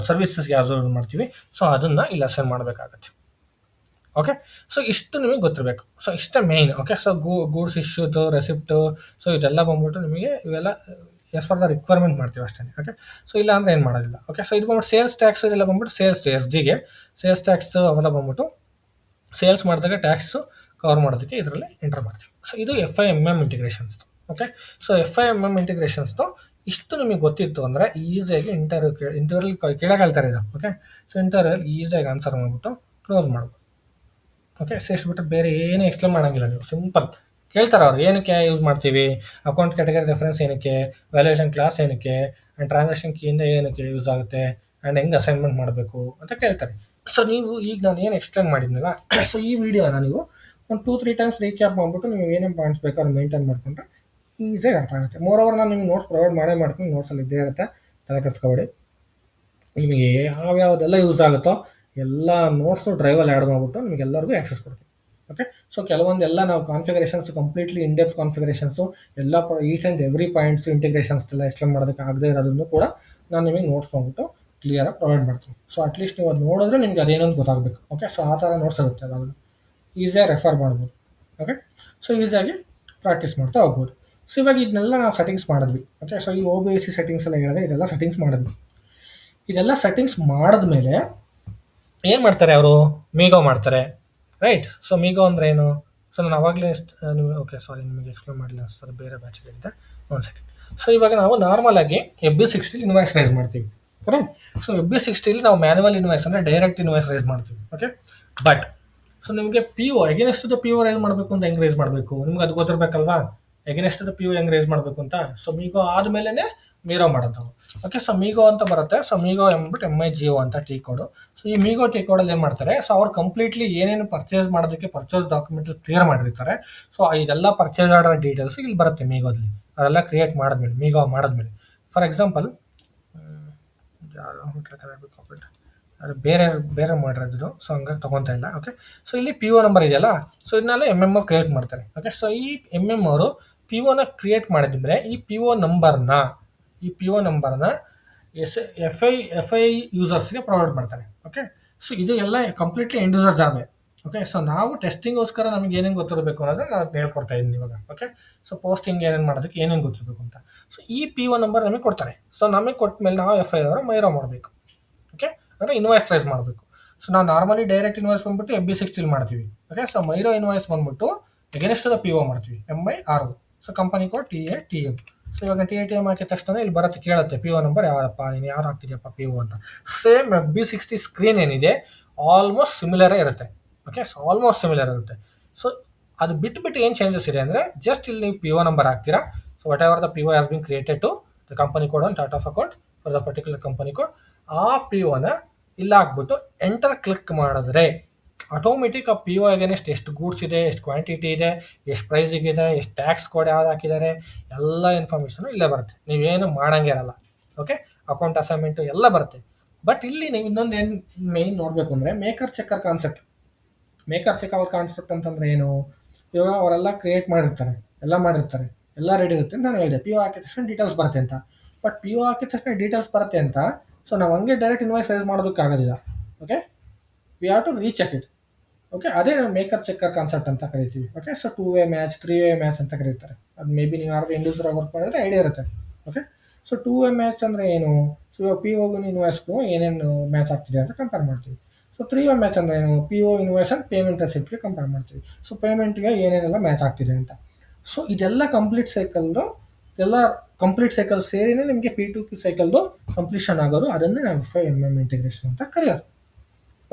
ಸರ್ವಿಸಸ್ಗೆ ಯಾವ್ದು ಯೂಸ್ ಮಾಡ್ತೀವಿ. ಸೊ ಅದನ್ನು ಇಲ್ಲಿ ಅಸೈನ್ ಮಾಡಬೇಕಾಗತ್ತೆ. ಓಕೆ, ಸೊ ಇಷ್ಟು ನಿಮಗೆ ಗೊತ್ತಿರಬೇಕು. ಸೊ ಇಷ್ಟೇ ಮೇಯ್ನ್. ಓಕೆ, ಸೊ ಗೂಡ್ಸ್ ಇಶ್ಯೂದು ರೆಸಿಪ್ಟು ಸೊ ಇದೆಲ್ಲ ಬಂದ್ಬಿಟ್ಟು ನಿಮಗೆ ಇವೆಲ್ಲ ಎಸ್ ಫಾರ್ ದ ರಿಕ್ವೈರ್ಮೆಂಟ್ ಮಾಡ್ತೀವಿ ಅಷ್ಟೇ. ಓಕೆ, ಸೊ ಇಲ್ಲ ಅಂದರೆ ಏನು ಮಾಡೋದಿಲ್ಲ. ಓಕೆ, ಸೊ ಇದು ಬಂದ್ಬಿಟ್ಟು ಸೇಲ್ಸ್ ಟ್ಯಾಕ್ಸ್ ಇದೆಲ್ಲ ಬಂದ್ಬಿಟ್ಟು ಸೇಲ್ಸ್ SDಗೆ ಸೇಲ್ಸ್ ಟ್ಯಾಕ್ಸ್ ಅವೆಲ್ಲ ಬಂದ್ಬಿಟ್ಟು ಸೇಲ್ಸ್ ಮಾಡಿದಾಗ ಟ್ಯಾಕ್ಸು ಕವರ್ ಮಾಡೋದಕ್ಕೆ ಇದರಲ್ಲಿ ಎಂಟರ್ ಮಾಡ್ತೀವಿ. ಸೊ ಇದು FIMM ಇಂಟಿಗ್ರೇಷನ್ಸ್ದು. ಓಕೆ, ಸೊ FIMM ಇಂಟಿಗ್ರೇಷನ್ಸ್ದು ಇಷ್ಟು ನಿಮಗೆ ಗೊತ್ತಿತ್ತು ಅಂದರೆ ಈಸಿಯಾಗಿ ಇಂಟರ್ವ್ಯೂಲ್ ಕೇಳೋಕ್ಕಾಗ್ತಾರೆ ಇದು. ಓಕೆ, ಸೊ ಇಂಟರ್ವ್ಯೂಲ್ ಈಸಿಯಾಗಿ ಆನ್ಸರ್ ಮಾಡಿಬಿಟ್ಟು ಕ್ಲೋಸ್ ಮಾಡ್ಬೋದು. ಓಕೆ, ಸೇರಿಸ್ಬಿಟ್ಟು ಬೇರೆ ಏನು ಎಕ್ಸ್ಪ್ಲೇನ್ ಮಾಡೋಂಗಿಲ್ಲ ನೀವು. ಸಿಂಪಲ್ ಕೇಳ್ತಾರೆ ಅವ್ರು, ಏನಕ್ಕೆ ಯೂಸ್ ಮಾಡ್ತೀವಿ, ಅಕೌಂಟ್ ಕ್ಯಾಟಗರಿ ರೆಫರೆನ್ಸ್ ಏನಕ್ಕೆ, ವ್ಯಾಲ್ಯೂಯೇಷನ್ ಕ್ಲಾಸ್ ಏನಕ್ಕೆ, ಆ್ಯಂಡ್ ಟ್ರಾನ್ಸಾಕ್ಷನ್ ಕೀಯಿಂದ ಏನಕ್ಕೆ ಯೂಸ್ ಆಗುತ್ತೆ, ಆ್ಯಂಡ್ ಹೆಂಗೆ ಅಸೈನ್ಮೆಂಟ್ ಮಾಡಬೇಕು ಅಂತ ಕೇಳ್ತಾರೆ. ಸೊ ನೀವು ಈಗ ನಾನು ಏನು ಎಕ್ಸ್ಪ್ಲೇನ್ ಮಾಡಿದ್ನಲ್ಲ, ಸೊ ಈ ವಿಡಿಯೋನ ನೀವು ಒಂದು 2-3 ಟೈಮ್ಸ್ ರೀಕ್ಯಾಪ್ ಮಾಡಿಬಿಟ್ಟು ನೀವು ಏನೇನು ಪಾಯಿಂಟ್ಸ್ ಬೇಕು ಅದು ಮೇಂಟೈನ್ ಮಾಡಿಕೊಂಡ್ರೆ ಈಸಿಯಾಗಿ ಅರ್ಥ ಆಗುತ್ತೆ. ಮೋರೋವರ್ ನಾನು ನಿಮ್ಗೆ ನೋಟ್ಸ್ ಪ್ರೊವೈಡ್ ಮಾಡೇ ಮಾಡ್ತೀನಿ, ನೋಟ್ಸಲ್ಲಿ ಇದ್ದೇ ಇರುತ್ತೆ, ತಲೆ ಕೆಡಿಸ್ಕೊಬೇಡಿ. ನಿಮಗೆ ಯಾವ್ಯಾವುದೆಲ್ಲ ಯೂಸ್ ಆಗುತ್ತೋ ಎಲ್ಲ ನೋಟ್ಸ್ನು ಡ್ರೈವಲ್ಲಿ ಆ್ಯಡ್ ಮಾಡಿಬಿಟ್ಟು ನಿಮಗೆಲ್ಲರಿಗೂ ಆ್ಯಕ್ಸೆಸ್ ಕೊಡ್ತೀನಿ. ಓಕೆ, ಸೊ ಕೆಲವೊಂದೆಲ್ಲ ನಾವು ಕಾನ್ಫಿಗರೇಷನ್ಸ್ ಕಂಪ್ಲೀಟ್ಲಿ ಇನ್ಡೆಪ್ತ್ ಕಾನ್ಫಿಗರೇಷನ್ಸು ಎಲ್ಲ each and every points integrations ಎಲ್ಲ ಎಕ್ಸ್ಪ್ಲೇನ್ ಮಾಡೋದಕ್ಕೆ ಆಗದೆ ಇರೋದನ್ನು ಕೂಡ ನಾನು ನಿಮಗೆ ನೋಟ್ಸ್ ಮಾಡಿಬಿಟ್ಟು ಕ್ಲಿಯರಾಗಿ ಪ್ರೊವೈಡ್ ಮಾಡ್ತೀನಿ. ಸೊ ಅಟ್ಲೀಸ್ಟ್ ನೀವು ಅದು ನೋಡಿದ್ರೆ ನಿಮ್ಗೆ ಅದೇನೊಂದು ಗೊತ್ತಾಗಬೇಕು. ಓಕೆ, ಸೊ ಆ ಥರ ನೋಟ್ಸ್ ಇರುತ್ತೆ, ಅದನ್ನು ಈಸಿಯಾಗಿ ರೆಫರ್ ಮಾಡ್ಬೋದು. ಓಕೆ, ಸೊ ಈಸಿಯಾಗಿ ಪ್ರಾಕ್ಟೀಸ್ ಮಾಡ್ತಾ ಹೋಗ್ಬೋದು. ಸೊ ಇವಾಗ ಇದನ್ನೆಲ್ಲ ನಾವು ಸೆಟ್ಟಿಂಗ್ಸ್ ಮಾಡಿದ್ವಿ. ಓಕೆ, ಸೊ ಈ OBC ಸೆಟ್ಟಿಂಗ್ಸ್ ಎಲ್ಲ ಹೇಳಿದೆ, ಇದೆಲ್ಲ ಸೆಟ್ಟಿಂಗ್ಸ್ ಮಾಡಿದ್ವಿ. ಇದೆಲ್ಲ ಸೆಟ್ಟಿಂಗ್ಸ್ ಮಾಡಿದ್ಮೇಲೆ ಏನು ಮಾಡ್ತಾರೆ ಅವರು, ಮೀಗೋ ಮಾಡ್ತಾರೆ, ರೈಟ್. ಸೊ ಮೀಗೋ ಅಂದರೆ ಏನು, ಸೊ ನಾನು ಆವಾಗಲೇ ನಿಮಗೆ ಓಕೆ ಸಾರಿ ನಿಮಗೆ ಎಕ್ಸ್ಪ್ಲೇನ್ ಮಾಡಿಲ್ಲ ಅನಿಸ್ತಾರೆ, ಬೇರೆ ಬ್ಯಾಚ್ಗೆ ಹೇಳಿದ್ದೆ. ಒಂದು ಸೆಕೆಂಡ್. ಸೊ ಇವಾಗ ನಾವು ನಾರ್ಮಲಾಗಿ FB60 ಇನ್ವಾಯ್ಸ್ ರೈಸ್ ಮಾಡ್ತೀವಿ, ಕರೆಕ್ಟ್. ಸೊ FB60 ನಾವು ಮ್ಯಾನ್ಯುವಲ್ ಇನ್ವಾಯ್ಸ್ ಅಂದರೆ ಡೈರೆಕ್ಟ್ ಇನ್ವಾಯ್ಸ್ ರೈಸ್ ಮಾಡ್ತೀವಿ. ಓಕೆ, ಬಟ್ ಸೊ ನಿಮಗೆ PO ಎಗೇನೆಸ್ಟ್ PO ರೈಸ್ ಮಾಡಬೇಕು ಅಂತ ಹೆಂಗೆ ರೈಸ್ ಮಾಡಬೇಕು ನಿಮ್ಗೆ ಅದು ಗೊತ್ತಿರಬೇಕಲ್ವಾ, ಎಗೇನೆಸ್ಟ್ PO ಹೆಂಗೆ ರೈಸ್ ಮಾಡಬೇಕು ಅಂತ. ಸೊ ಮೀಗೋ ಆದಮೇಲೆ ಮೀರೋ ಮಾಡೋದು ನಾವು. ಓಕೆ, ಸೊ ಮೀಗೋ ಅಂತ ಬರುತ್ತೆ. ಸೊ ಮೀಗೋ ಎಂದ್ಬಿಟ್ಟು MIGO ಅಂತ T ಕೋಡು. ಸೊ ಈ ಮೀಗೋ T ಕೋಡಲ್ಲಿ ಏನು ಮಾಡ್ತಾರೆ, ಸೊ ಅವ್ರು ಕಂಪ್ಲೀಟ್ಲಿ ಏನೇನು ಪರ್ಚೇಸ್ ಮಾಡೋದಕ್ಕೆ ಪರ್ಚೇಸ್ ಡಾಕ್ಯುಮೆಂಟಲ್ಲಿ ಕ್ಲಿಯರ್ ಮಾಡಿರ್ತಾರೆ. ಸೊ ಇದೆಲ್ಲ ಪರ್ಚೇಸ್ ಆರ್ಡರ್ ಡೀಟೇಲ್ಸ್ ಇಲ್ಲಿ ಬರುತ್ತೆ ಮೀಗೋದಲ್ಲಿ. ಅದೆಲ್ಲ ಕ್ರಿಯೇಟ್ ಮಾಡಿದ್ಮೇಲೆ ಮೀಗೋ ಮಾಡಿದ್ಮೇಲೆ, ಫಾರ್ ಎಕ್ಸಾಂಪಲ್ ಅದು ಬೇರೆ ಮಾಡಿರೋದು, ಸೊ ಹಂಗಾಗಿ ತೊಗೊತಾ ಇಲ್ಲ. ಓಕೆ, ಸೊ ಇಲ್ಲಿ PO ನಂಬರ್ ಇದೆಯಲ್ಲ, ಸೊ ಇದನ್ನೆಲ್ಲ MM ಕ್ರಿಯೇಟ್ ಮಾಡ್ತಾರೆ. ಓಕೆ, ಸೊ ಈ MM ಅವರು POನ ಕ್ರಿಯೇಟ್ ಮಾಡಿದ್ಮೇಲೆ ಈ PO ನಂಬರ್ನ FI ಯೂಸರ್ಸ್ಗೆ ಪ್ರೊವೈಡ್ ಮಾಡ್ತಾರೆ. ಓಕೆ, ಸೊ ಇದು ಎಲ್ಲ ಕಂಪ್ಲೀಟ್ಲಿ ಎಂಡ್ ಯೂಸರ್ ಜಾಬೇ. ಓಕೆ, ಸೊ ನಾವು ಟೆಸ್ಟಿಂಗೋಸ್ಕರ ನಮಗೆ ಏನೇನು ಗೊತ್ತಿರಬೇಕು ಅನ್ನೋದನ್ನ ನಾನು ಹೇಳ್ಕೊಡ್ತಾ ಇದ್ದೀನಿ ಇವಾಗ. ಓಕೆ, ಸೊ ಪೋಸ್ಟಿಂಗ್ ಏನೇನು ಮಾಡೋದಕ್ಕೆ ಏನೇನು ಗೊತ್ತಿರಬೇಕು ಅಂತ. ಸೊ ಈ PO ನಂಬರ್ ನಮಗೆ ಕೊಡ್ತಾರೆ. ಸೊ ನಮಗೆ ಕೊಟ್ಟ ಮೇಲೆ ನಾವು FI ಅವರ ಮೈರೋ ಮಾಡಬೇಕು. ಓಕೆ, ಅಂದರೆ ಇನ್ವಾಯ್ಸ್ ರೈಸ್ ಮಾಡಬೇಕು. ಸೊ ನಾವು ನಾರ್ಮಲಿ ಡೈರೆಕ್ಟ್ ಇನ್ವಾಯ್ಸ್ ಬಂದ್ಬಿಟ್ಟು FB60 ಮಾಡ್ತೀವಿ. ಓಕೆ, ಸೊ ಮೈರೋ ಇನ್ವಾಯ್ಸ್ ಬಂದ್ಬಿಟ್ಟು ಎಗೇನೆಸ್ಟ್ PO ಮಾಡ್ತೀವಿ, MIRO. So company code TATM. So ಇವಾಗ TATM ಹಾಕಿದ ತಕ್ಷಣ ಇಲ್ಲಿ ಬರುತ್ತೆ, ಕೇಳುತ್ತೆ PO ನಂಬರ್ ಯಾರಪ್ಪ, ನೀನು ಯಾರು ಹಾಕ್ತಿದ್ಯಪ್ಪ PO ಅಂತ. ಸೇಮ್ FB60 ಸ್ಕ್ರೀನ್ ಏನಿದೆ ಆಲ್ಮೋಸ್ಟ್ ಸಿಮಿಲರೇ ಇರುತ್ತೆ. ಓಕೆ, ಸೊ ಆಲ್ಮೋಸ್ಟ್ ಸಿಮಿಲರ್ ಇರುತ್ತೆ. ಸೊ ಅದು ಬಿಟ್ಟು ಏನು ಚೇಂಜಸ್ ಇದೆ ಅಂದರೆ, ಜಸ್ಟ್ ಇಲ್ಲಿ ನೀವು PO ನಂಬರ್ ಹಾಕ್ತೀರಾ. So whatever the PO has been created to the company code on chart of account for the particular company code, ಆ ಪಿ ಒನ ಇಲ್ಲ ಹಾಕ್ಬಿಟ್ಟು ಎಂಟರ್ ಕ್ಲಿಕ್ ಮಾಡಿದ್ರೆ ಆಟೋಮೆಟಿಕ್ ಆ ಪಿ ಒ ಅಗೇನೆಸ್ಟ್ ಎಷ್ಟು ಗೂಡ್ಸ್ ಇದೆ, ಎಷ್ಟು ಕ್ವಾಂಟಿಟಿ ಇದೆ, ಎಷ್ಟು ಪ್ರೈಸಿಗಿದೆ, ಎಷ್ಟು ಟ್ಯಾಕ್ಸ್ ಕೋಡ್ ಯಾವ್ದು ಹಾಕಿದ್ದಾರೆ, ಎಲ್ಲ ಇನ್ಫಾರ್ಮೇಷನು ಇಲ್ಲೇ ಬರುತ್ತೆ. ನೀವೇನು ಮಾಡಂಗೆ ಇರಲ್ಲ. ಓಕೆ, ಅಕೌಂಟ್ ಅಸೈನ್ಮೆಂಟು ಎಲ್ಲ ಬರುತ್ತೆ. ಬಟ್ ಇಲ್ಲಿ ನೀವು ಇನ್ನೊಂದು ಏನು ಮೇಯ್ನ್ ನೋಡಬೇಕು ಅಂದರೆ maker checker concept. Maker checker concept ಅಂತಂದರೆ ಏನು? ಇವಾಗ ಅವರೆಲ್ಲ ಕ್ರಿಯೇಟ್ ಮಾಡಿರ್ತಾರೆ, ಎಲ್ಲ ಮಾಡಿರ್ತಾರೆ, ಎಲ್ಲ ರೆಡಿ ಇರುತ್ತೆ ಅಂತ ನಾನು ಹೇಳಿದೆ. ಪಿ ಒ ಹಾಕಿದ ತಕ್ಷಣ ಡೀಟೇಲ್ಸ್ ಬರುತ್ತೆ ಅಂತ. ಬಟ್ ಪಿ ಒ ಹಾಕಿದ ತಕ್ಷಣ ಡೀಟೇಲ್ಸ್ ಬರುತ್ತೆ ಅಂತ ಸೊ ನಾವು ಹಂಗೆ ಡೈರೆಕ್ಟ್ ಇನ್ವಾಯ್ಸ್ ರೈಸ್ ಮಾಡೋದಕ್ಕಾಗೋದಿಲ್ಲ. Okay, we have to recheck it. Okay, ಅದೇ ನಾವು ಮೇಕರ್ ಚೆಕ್ಕರ್ ಕಾನ್ಸೆಪ್ಟ್ ಅಂತ ಕರಿತೀವಿ. Okay, so 2 way match, 3 way match ಅಂತ ಕರೀತಾರೆ. ಅದು ಮೇ ಬಿ ನೀವು ಯಾರು ಇಂಡಿವಿಜುವಲ್ ಆಗಿ ವರ್ಕ್ ಮಾಡಿದ್ರೆ ಐಡಿಯಾ ಇರುತ್ತೆ. ಓಕೆ, ಸೊ 2 ವೇ ಮ್ಯಾಚ್ ಅಂದರೆ ಏನು? ಸೊ ಇವಾಗ ಪಿ ಒಗೂ ಇನ್ವಾಯ್ಸ್ಗೂ ಏನೇನು ಮ್ಯಾಚ್ ಆಗ್ತಿದೆ ಅಂತ ಕಂಪೇರ್ ಮಾಡ್ತೀವಿ. ಸೊ 3 ವೇ ಮ್ಯಾಚ್ ಅಂದರೆ ಏನು? P O invoice and payment ರೆಸಿಪ್ಟ್ಗೆ ಕಂಪೇರ್ ಮಾಡ್ತೀವಿ. ಸೊ ಪೇಮೆಂಟ್ಗೆ ಏನೇನೆಲ್ಲ ಮ್ಯಾಚ್ ಆಗ್ತಿದೆ ಅಂತ. ಸೊ ಇದೆಲ್ಲ ಕಂಪ್ಲೀಟ್ ಸೈಕಲ್ದು, ಎಲ್ಲ ಕಂಪ್ಲೀಟ್ ಸೈಕಲ್ ಸೇರಿನೇ ನಿಮಗೆ P2P ಸೈಕಲ್ದು ಕಂಪ್ಲೀಷನ್ ಆಗೋದು. ಅದನ್ನೇ ನಾವು FIMM ಇಂಟಿಗ್ರೇಷನ್ ಅಂತ ಕರೆಯೋದು.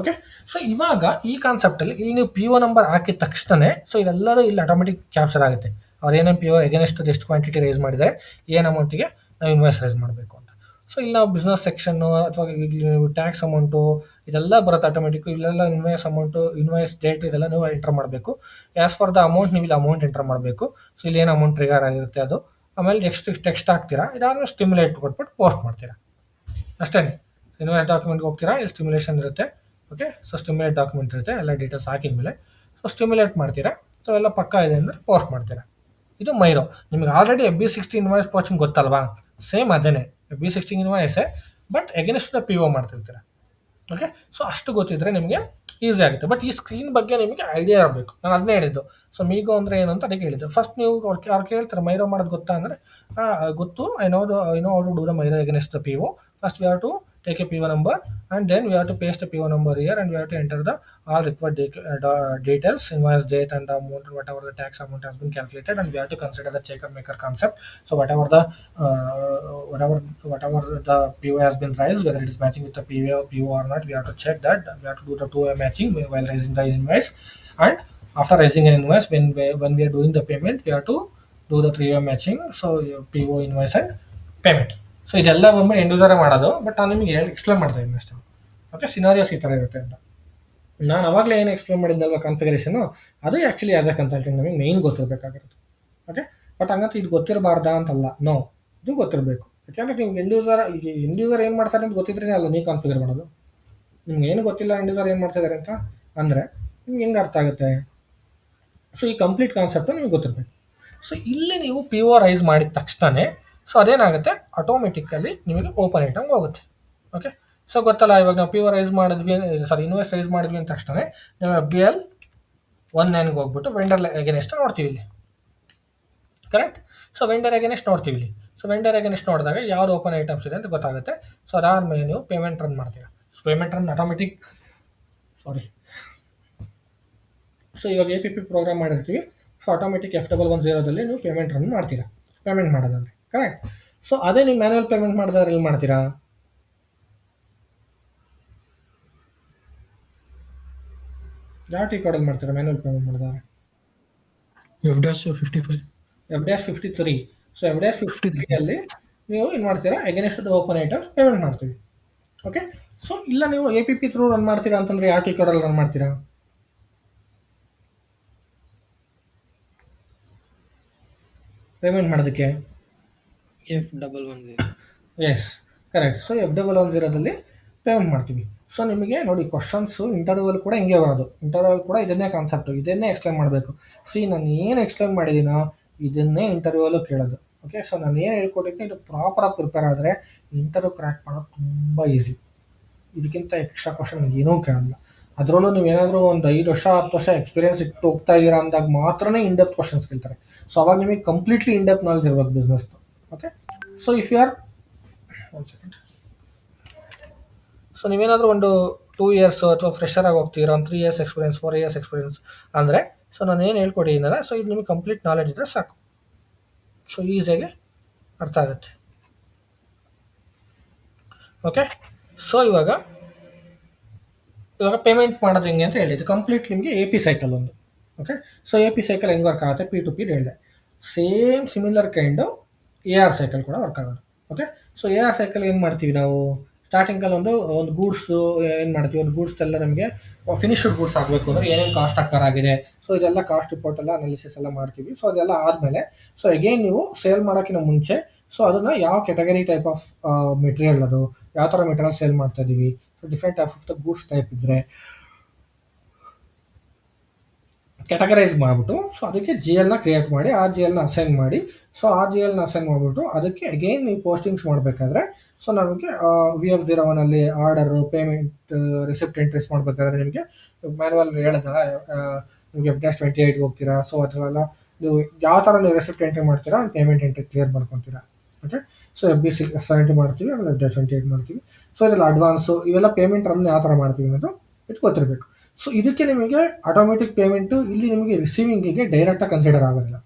ಓಕೆ, ಸೊ ಇವಾಗ ಈ ಕಾನ್ಸೆಪ್ಟಲ್ಲಿ ಇಲ್ಲಿ ನೀವು ಪಿ ಒ ನಂಬರ್ ಹಾಕಿದ ತಕ್ಷಣ ಸೊ ಇದೆಲ್ಲದೂ ಇಲ್ಲಿ ಆಟೋಮೆಟಿಕ್ ಕ್ಯಾಪ್ಚರ್ ಆಗುತ್ತೆ. ಅವ್ರು ಏನೇನು ಪಿ ಒ ಎಗೇನೆಸ್ಟ್ ಎಷ್ಟು ಕ್ವಾಂಟಿಟಿ ರೈಸ್ ಮಾಡಿದರೆ ಏನು ಅಮೌಂಟಿಗೆ ನಾವು ಇನ್ವಾಯ್ಸ್ ರೈಸ್ ಮಾಡಬೇಕು ಅಂತ. ಸೊ ಇಲ್ಲಿ ನಾವು ಬಿಸ್ನೆಸ್ ಸೆಕ್ಷನ್ನು ಅಥವಾ ಇಲ್ಲಿ ಟ್ಯಾಕ್ಸ್ ಅಮೌಂಟು ಇದೆಲ್ಲ ಬರುತ್ತೆ ಆಟೋಮೆಟಿಕ್. ಇಲ್ಲೆಲ್ಲ ಇನ್ವಾಯ್ಸ್ ಅಮೌಂಟು, ಇನ್ವಾಯ್ಸ್ ಡೇಟ್ ಇದೆಲ್ಲ ನೀವು ಎಂಟರ್ ಮಾಡಬೇಕು. ಆ್ಯಸ್ ಫಾರ್ ದ ಅಮೌಂಟ್ ನೀವು ಇಲ್ಲಿ ಅಮೌಂಟ್ ಎಂಟರ್ ಮಾಡಬೇಕು. ಸೊ ಇಲ್ಲಿ ಏನು ಅಮೌಂಟ್ ಟ್ರಿಗರ್ ಆಗಿರುತ್ತೆ ಅದು. ಆಮೇಲೆ ಟೆಕ್ಸ್ಟ್ ಹಾಕ್ತೀರಾ, ಇದಾದ್ಮೇಲೆ ಸ್ಟಿಮ್ಯುಲೇಟ್ ಕೊಟ್ಬಿಟ್ಟು ಪೋಸ್ಟ್ ಮಾಡ್ತೀರಾ ಅಷ್ಟೇ. ಇನ್ವಾಯ್ಸ್ ಡಾಕ್ಯುಮೆಂಟ್ಗೆ ಹೋಗ್ತೀರಾ, ಇಲ್ಲಿ ಸ್ಟಿಮ್ಯುಲೇಷನ್ ಇರುತ್ತೆ. ಓಕೆ, ಸೊ ಸ್ಟಿಮ್ಯುಲೇಟ್ ಡಾಕ್ಯುಮೆಂಟ್ ಇರುತ್ತೆ, ಎಲ್ಲ ಡೀಟೇಲ್ಸ್ ಹಾಕಿದ್ಮೇಲೆ ಸೊ ಸ್ಟಿಮ್ಯುಲೇಟ್ ಮಾಡ್ತೀರಾ. ಸೊ ಎಲ್ಲ ಪಕ್ಕ ಇದೆ ಅಂದರೆ ಪೋಸ್ಟ್ ಮಾಡ್ತೀರಾ. ಇದು ಮೈರೋ. ನಿಮಗೆ ಆಲ್ರೆಡಿ FB60 ಇನ್ವಾಯ್ಸ್ ಪೋಸ್ಟಿಂಗ್ ಗೊತ್ತಲ್ವಾ? ಸೇಮ್ ಅದೇನೆ, FB60 ಇನ್ವಾಯ್ಸೇ, ಬಟ್ ಎಗೇನೆಸ್ಟ್ ಪಿ ಒ ಮಾಡ್ತಿರ್ತೀರ. ಓಕೆ, ಸೊ ಅಷ್ಟು ಗೊತ್ತಿದ್ರೆ ನಿಮಗೆ ಈಸಿ ಆಗುತ್ತೆ. ಬಟ್ ಈ ಸ್ಕ್ರೀನ್ ಬಗ್ಗೆ ನಿಮಗೆ ಐಡಿಯಾ ಇರಬೇಕು. ನಾನು ಅದನ್ನೇ ಹೇಳಿದ್ದು. ಸೊ ಮೀಗೋ ಅಂದರೆ ಏನು ಅಂತ ಅದಕ್ಕೆ ಹೇಳಿದ್ದು. ಫಸ್ಟ್ ನೀವು ಅವ್ರು ಕೇಳ್ತಾರೆ ಮೈರೋ ಮಾಡೋದು ಗೊತ್ತಾ ಅಂದರೆ ಗೊತ್ತು, I know how to do the MIRO against the P O. First we have to take a PO number and then we have to paste a PO number here and we have to enter the all required details, invoice date and the amount, whatever the tax amount has been calculated, and we have to consider the checker maker concept. So whatever the PO has been raised, whether it is matching with the PO or not, we have to check that. We have to do the 2-way matching while raising the invoice, and after raising an invoice, when we are doing the payment, we have to do the 3-way matching. So PO, invoice and payment. So ಇದೆಲ್ಲ ಬಂದ್ಬಿಟ್ಟು ಎಂಡ್ ಯೂಸರೇ ಮಾಡೋದು. ಬಟ್ ನಾನು ನಿಮಗೆ ಎಕ್ಸ್ಪ್ಲೇನ್ ಮಾಡ್ತಾ ಇದ್ದೀನಿ ಅಷ್ಟೇ. ಓಕೆ, ಸಿನಾರಿಯೋಸ್ ಈ ಥರ ಇರುತ್ತೆ ಅಂತ ನಾನು ಅವಾಗಲೇ ಏನು ಎಕ್ಸ್ಪ್ಲೇನ್ ಮಾಡಿದ್ದಲ್ವ ಕಾನ್ಫಿಗರೇಷನು, ಅದು ಆ್ಯಕ್ಚುಲಿ ಆ್ಯಸ್ ಎ ಕನ್ಸಲ್ಟೆಂಟ್ ನಮಗೆ ಮೇಯ್ನ್ ಗೊತ್ತಿರಬೇಕಾಗಿರುತ್ತೆ. ಓಕೆ, ಬಟ್ ಹಂಗಂತ ಇದು ಗೊತ್ತಿರಬಾರ್ದಾ ಅಂತಲ್ಲ, ನೋ, ಇದು ಗೊತ್ತಿರಬೇಕು. ಯಾಕೆಂದರೆ ನೀವು ಎಂಡ್ ಯೂಸರ್ ಏನು ಮಾಡ್ತಾರೆ ಅಂತ ಗೊತ್ತಿದ್ರೇ ಅಲ್ಲ ನೀವು ಕಾನ್ಫಿಗರ್ ಮಾಡೋದು. ನಿಮ್ಗೆ ಏನು ಗೊತ್ತಿಲ್ಲ ಎಂಡ್ ಯೂಸರ್ ಏನು ಮಾಡ್ತಿದ್ದಾರೆ ಅಂತ ಅಂದರೆ ನಿಮ್ಗೆ ಹೆಂಗೆ ಅರ್ಥ ಆಗುತ್ತೆ? ಸೊ ಈ ಕಂಪ್ಲೀಟ್ ಕಾನ್ಸೆಪ್ಟು ನಿಮಗೆ ಗೊತ್ತಿರಬೇಕು. ಸೊ ಇಲ್ಲಿ ನೀವು ಪಿ ಒ ರೈಸ್ ಮಾಡಿದ ತಕ್ಷಣ ಸೊ ಅದೇನಾಗುತ್ತೆ, ಆಟೋಮೆಟಿಕಲಿ ನಿಮಗೆ ಓಪನ್ ಐಟಮ್ಗೆ ಹೋಗುತ್ತೆ. ಓಕೆ, ಸೊ ಗೊತ್ತಲ್ಲ, ಇವಾಗ ನಾವು ಪಿ ಒ ರೈಸ್ ಮಾಡಿದ್ವಿ, ಇನ್ವಾಯ್ಸ್ ರೈಸ್ ಮಾಡಿದ್ವಿ ಅಂದ ತಕ್ಷಣ ನಾವು FBL 1 ಹೋಗ್ಬಿಟ್ಟು ವೆಂಡರ್ ಅಗೇನೆಸ್ಟ್ ನೋಡ್ತೀವಿ ಇಲ್ಲಿ. ಕರೆಕ್ಟ್? ಸೊ ವೆಂಡರ್ ಅಗೇನೆಸ್ಟ್ ನೋಡ್ತೀವಿ ಇಲ್ಲಿ. ಸೊ ವೆಂಡರ್ ಅಗೇನೆಸ್ಟ್ ನೋಡಿದಾಗ ಯಾವ್ದು ಓಪನ್ ಐಟಮ್ಸ್ ಇದೆ ಅಂತ ಗೊತ್ತಾಗುತ್ತೆ. ಸೊ ಅದಾದಮೇಲೆ ನೀವು ಪೇಮೆಂಟ್ ರನ್ ಮಾಡ್ತೀರಾ. So payment run automatic, so ಇವಾಗ APP ಪ್ರೋಗ್ರಾಮ್ ಮಾಡಿರ್ತೀವಿ. ಸೊ ಆಟೋಮೆಟಿಕ್ F110ದಲ್ಲಿ ನೀವು ಪೇಮೆಂಟ್ ರನ್ ಮಾಡ್ತೀರಾ, ಪೇಮೆಂಟ್ ಮಾಡೋದಂದರೆ. ಕರೆಕ್ಟ್? ಸೊ ಅದೇ ನೀವು ಮ್ಯಾನ್ಯಲ್ ಪೇಮೆಂಟ್ ಮಾಡಿದ್ರೆ ಎಲ್ಲಿ ಮಾಡ್ತೀರಾ? ಯಾವ ಟಿ ಕೋಡಲ್ಲಿ ಮಾಡ್ತೀರಾ ಮ್ಯಾನ್ಯಲ್ ಪೇಮೆಂಟ್ ಮಾಡಿದ್ರೆ? F-53. ಸೊ F-53 ನೀವು ಏನು ಮಾಡ್ತೀರಾ, ಅಗೇನೆಸ್ಟ್ ಓಪನ್ ಐಟಮ್ಸ್ ಪೇಮೆಂಟ್ ಮಾಡ್ತೀವಿ. ಓಕೆ, ಸೊ ಇಲ್ಲ ನೀವು APP ಥ್ರೂ ರನ್ ಮಾಡ್ತೀರಾ ಅಂತಂದರೆ ಯಾವ ಟಿ ಕೋಡಲ್ಲಿ ರನ್ ಮಾಡ್ತೀರಾ? ಪೇಮೆಂಟ್ ಮಾಡೋದಕ್ಕೆ F110. Yes, correct. ಸೊ F110ದಲ್ಲಿ ಪೇಮೆಂಟ್ ಮಾಡ್ತೀವಿ. ಸೊ ನಿಮಗೆ ನೋಡಿ ಕ್ವಶನ್ಸು ಇಂಟರ್ವ್ಯೂವಲ್ಲಿ ಕೂಡ ಹಿಂಗೆ ಬರೋದು. ಇಂಟರ್ವ್ಯೂವಲ್ಲಿ ಕೂಡ ಇದನ್ನೇ ಕಾನ್ಸೆಪ್ಟು, ಇದನ್ನೇ ಎಕ್ಸ್ಪ್ಲೇನ್ ಮಾಡಬೇಕು. ನಾನು ಏನು ಎಕ್ಸ್ಪ್ಲೇನ್ ಮಾಡಿದ್ದೀನೋ ಇದನ್ನೇ ಇಂಟರ್ವ್ಯೂವಲ್ಲೂ ಕೇಳೋದು. ಓಕೆ, ಸೊ ನಾನು ಏನು ಹೇಳ್ಕೊಟ್ಟಿದ್ದೀನಿ ಇದು ಪ್ರಾಪರಾಗಿ ಪ್ರಿಪೇರ್ ಆದರೆ ಇಂಟರ್ವ್ಯೂ ಕ್ರ್ಯಾಕ್ ಮಾಡೋದು ತುಂಬ ಈಸಿ. ಇದಕ್ಕಿಂತ ಎಕ್ಸ್ಟ್ರಾ ಕ್ವಶನ್ ಏನೂ ಕೇಳಲ್ಲ. ಅದರಲ್ಲೂ ನೀವು ಏನಾದರೂ ಒಂದು 5 ವರ್ಷ 10 ವರ್ಷ ಎಕ್ಸ್ಪೀರಿಯನ್ಸ್ ಇಟ್ಟು ಹೋಗ್ತಾ ಇದ್ದೀರಾ ಅಂದಾಗ ಮಾತ್ರನೇ ಇನ್ಡೆಪ್ತ್ ಕ್ವಶನ್ಸ್ ಕೇಳ್ತಾರೆ. ಸೊ ಅವಾಗ ನಿಮಗೆ ಕಂಪ್ಲೀಟ್ಲಿ ಇನ್ಡೆಪ್ತ್ ನಾಲೆಜ್ ಇರಬೇಕು ಬಿಸ್ನೆಸ್ದು. Okay, so if you are 1 second. So ನೀವೇನಾದರೂ ಒಂದು 2 ಇಯರ್ಸು ಅಥವಾ ಫ್ರೆಷರ್ ಆಗಿ ಹೋಗ್ತೀರಾ, ಒಂದು 3 ಇಯರ್ಸ್ ಎಕ್ಸ್ಪೀರಿಯನ್ಸ್, 4 ಇಯರ್ಸ್ ಎಕ್ಸ್ಪೀರಿಯನ್ಸ್ ಅಂದರೆ ಸೊ ನಾನು ಏನು ಹೇಳ್ಕೊಟ್ಟಿದ್ದೀನಲ್ಲ, ಸೊ ಇದು ನಿಮಗೆ ಕಂಪ್ಲೀಟ್ ನಾಲೆಜ್ ಇದ್ದರೆ ಸಾಕು. ಸೊ ಈಸಿಯಾಗಿ ಅರ್ಥ ಆಗುತ್ತೆ. ಓಕೆ, ಸೊ ಇವಾಗ ಪೇಮೆಂಟ್ ಮಾಡೋದು ಹೆಂಗೆ ಅಂತ ಹೇಳಿದ್ದು ಕಂಪ್ಲೀಟ್ ನಿಮಗೆ AP ಸೈಕಲ್ ಒಂದು. ಓಕೆ, ಸೊ AP ಸೈಕಲ್ ಹೆಂಗೆ ವರ್ಕ್ ಆಗುತ್ತೆ, P2P ಹೇಳಿದೆ. ಸೇಮ್ ಸಿಮಿಲರ್ ಕೈಂಡು AR ಸೈಕಲ್ ಕೂಡ ವರ್ಕ್ ಆಗೋದು. ಓಕೆ, ಸೊ AR ಸೈಕಲ್ ಏನು ಮಾಡ್ತೀವಿ ನಾವು, ಸ್ಟಾರ್ಟಿಂಗಲ್ಲಿ ಒಂದು ಗೂಡ್ಸು ಏನು ಮಾಡ್ತೀವಿ, ಒಂದು ಗೂಡ್ಸ್ ಎಲ್ಲ ನಮಗೆ ಫಿನಿಶ್ಡ್ ಗೂಡ್ಸ್ ಆಗಬೇಕು ಅಂದರೆ ಏನೇನು ಕಾಸ್ಟ್ ಆಗಿದೆ, ಸೊ ಇದೆಲ್ಲ ಕಾಸ್ಟ್ ರಿಪೋರ್ಟ್ ಎಲ್ಲ ಅನಾಲಿಸಿಸ್ ಎಲ್ಲ ಮಾಡ್ತೀವಿ. ಸೊ ಅದೆಲ್ಲ ಆದಮೇಲೆ ಸೊ ಅಗೇನ್ ನೀವು ಸೇಲ್ ಮಾಡೋಕ್ಕಿಂತ ಮುಂಚೆ ಸೊ ಅದನ್ನು ಯಾವ ಕೆಟಗರಿ ಟೈಪ್ ಆಫ್ ಮೆಟೀರಿಯಲ್, ಅದು ಯಾವ ಥರ ಮೆಟೀರಿಯಲ್ ಸೇಲ್ ಮಾಡ್ತಾ ಇದ್ದೀವಿ, so different type of the goods type ಇದ್ದರೆ ಕ್ಯಾಟಗರೈಸ್ ಮಾಡಿಬಿಟ್ಟು ಸೊ ಅದಕ್ಕೆ ಜಿ ಎಲ್ನ ಕ್ರಿಯೇಟ್ ಮಾಡಿ ಆ ಜಿ ಎಲ್ನ ಅಸೈನ್ ಮಾಡಿ, ಸೊ ಆ ಜಿ ಎಲ್ನ ಅಸೈನ್ ಮಾಡಿಬಿಟ್ಟು ಅದಕ್ಕೆ ಅಗೇನ್ ನೀವು ಪೋಸ್ಟಿಂಗ್ಸ್ ಮಾಡಬೇಕಾದ್ರೆ ಸೊ ನಮಗೆ VF01 order, payment, receipt entries ಮಾಡಬೇಕಾದ್ರೆ ನಿಮಗೆ ಮ್ಯಾನುವಲ್ ಹೇಳಿದ್ರೆ ನಿಮಗೆ F-28 ಹೋಗ್ತೀರಾ. ಸೊ ಅದರಲ್ಲ ನೀವು ಯಾವ ಥರ ನೀವು ರಿಸಿಪ್ಟ್ ಎಂಟ್ರಿ ಮಾಡ್ತೀರಾ, ಪೇಮೆಂಟ್ ಎಂಟ್ರಿ ಕ್ಲಿಯರ್ ಮಾಡ್ಕೊತೀರಾ. ಓಕೆ, ಸೊ FB70 ಮಾಡ್ತೀವಿ, ಆಮೇಲೆ F-28 ಮಾಡ್ತೀವಿ. ಸೊ ಇದೆಲ್ಲ ಅಡ್ವಾನ್ಸು, ಇವೆಲ್ಲ ಪೇಮೆಂಟ್ ರನ್ ಯಾವ ಥರ ಮಾಡ್ತೀವಿ ಅನ್ನೋದು ಇದು ಗೊತ್ತಿರಬೇಕು. ಸೊ ಇದಕ್ಕೆ ನಿಮಗೆ ಆಟೋಮೆಟಿಕ್ ಪೇಮೆಂಟು ಇಲ್ಲಿ ನಿಮಗೆ ರಿಸೀವಿಂಗಿಗೆ ಡೈರೆಕ್ಟಾಗಿ ಕನ್ಸಿಡರ್ ಆಗೋದಿಲ್ಲ.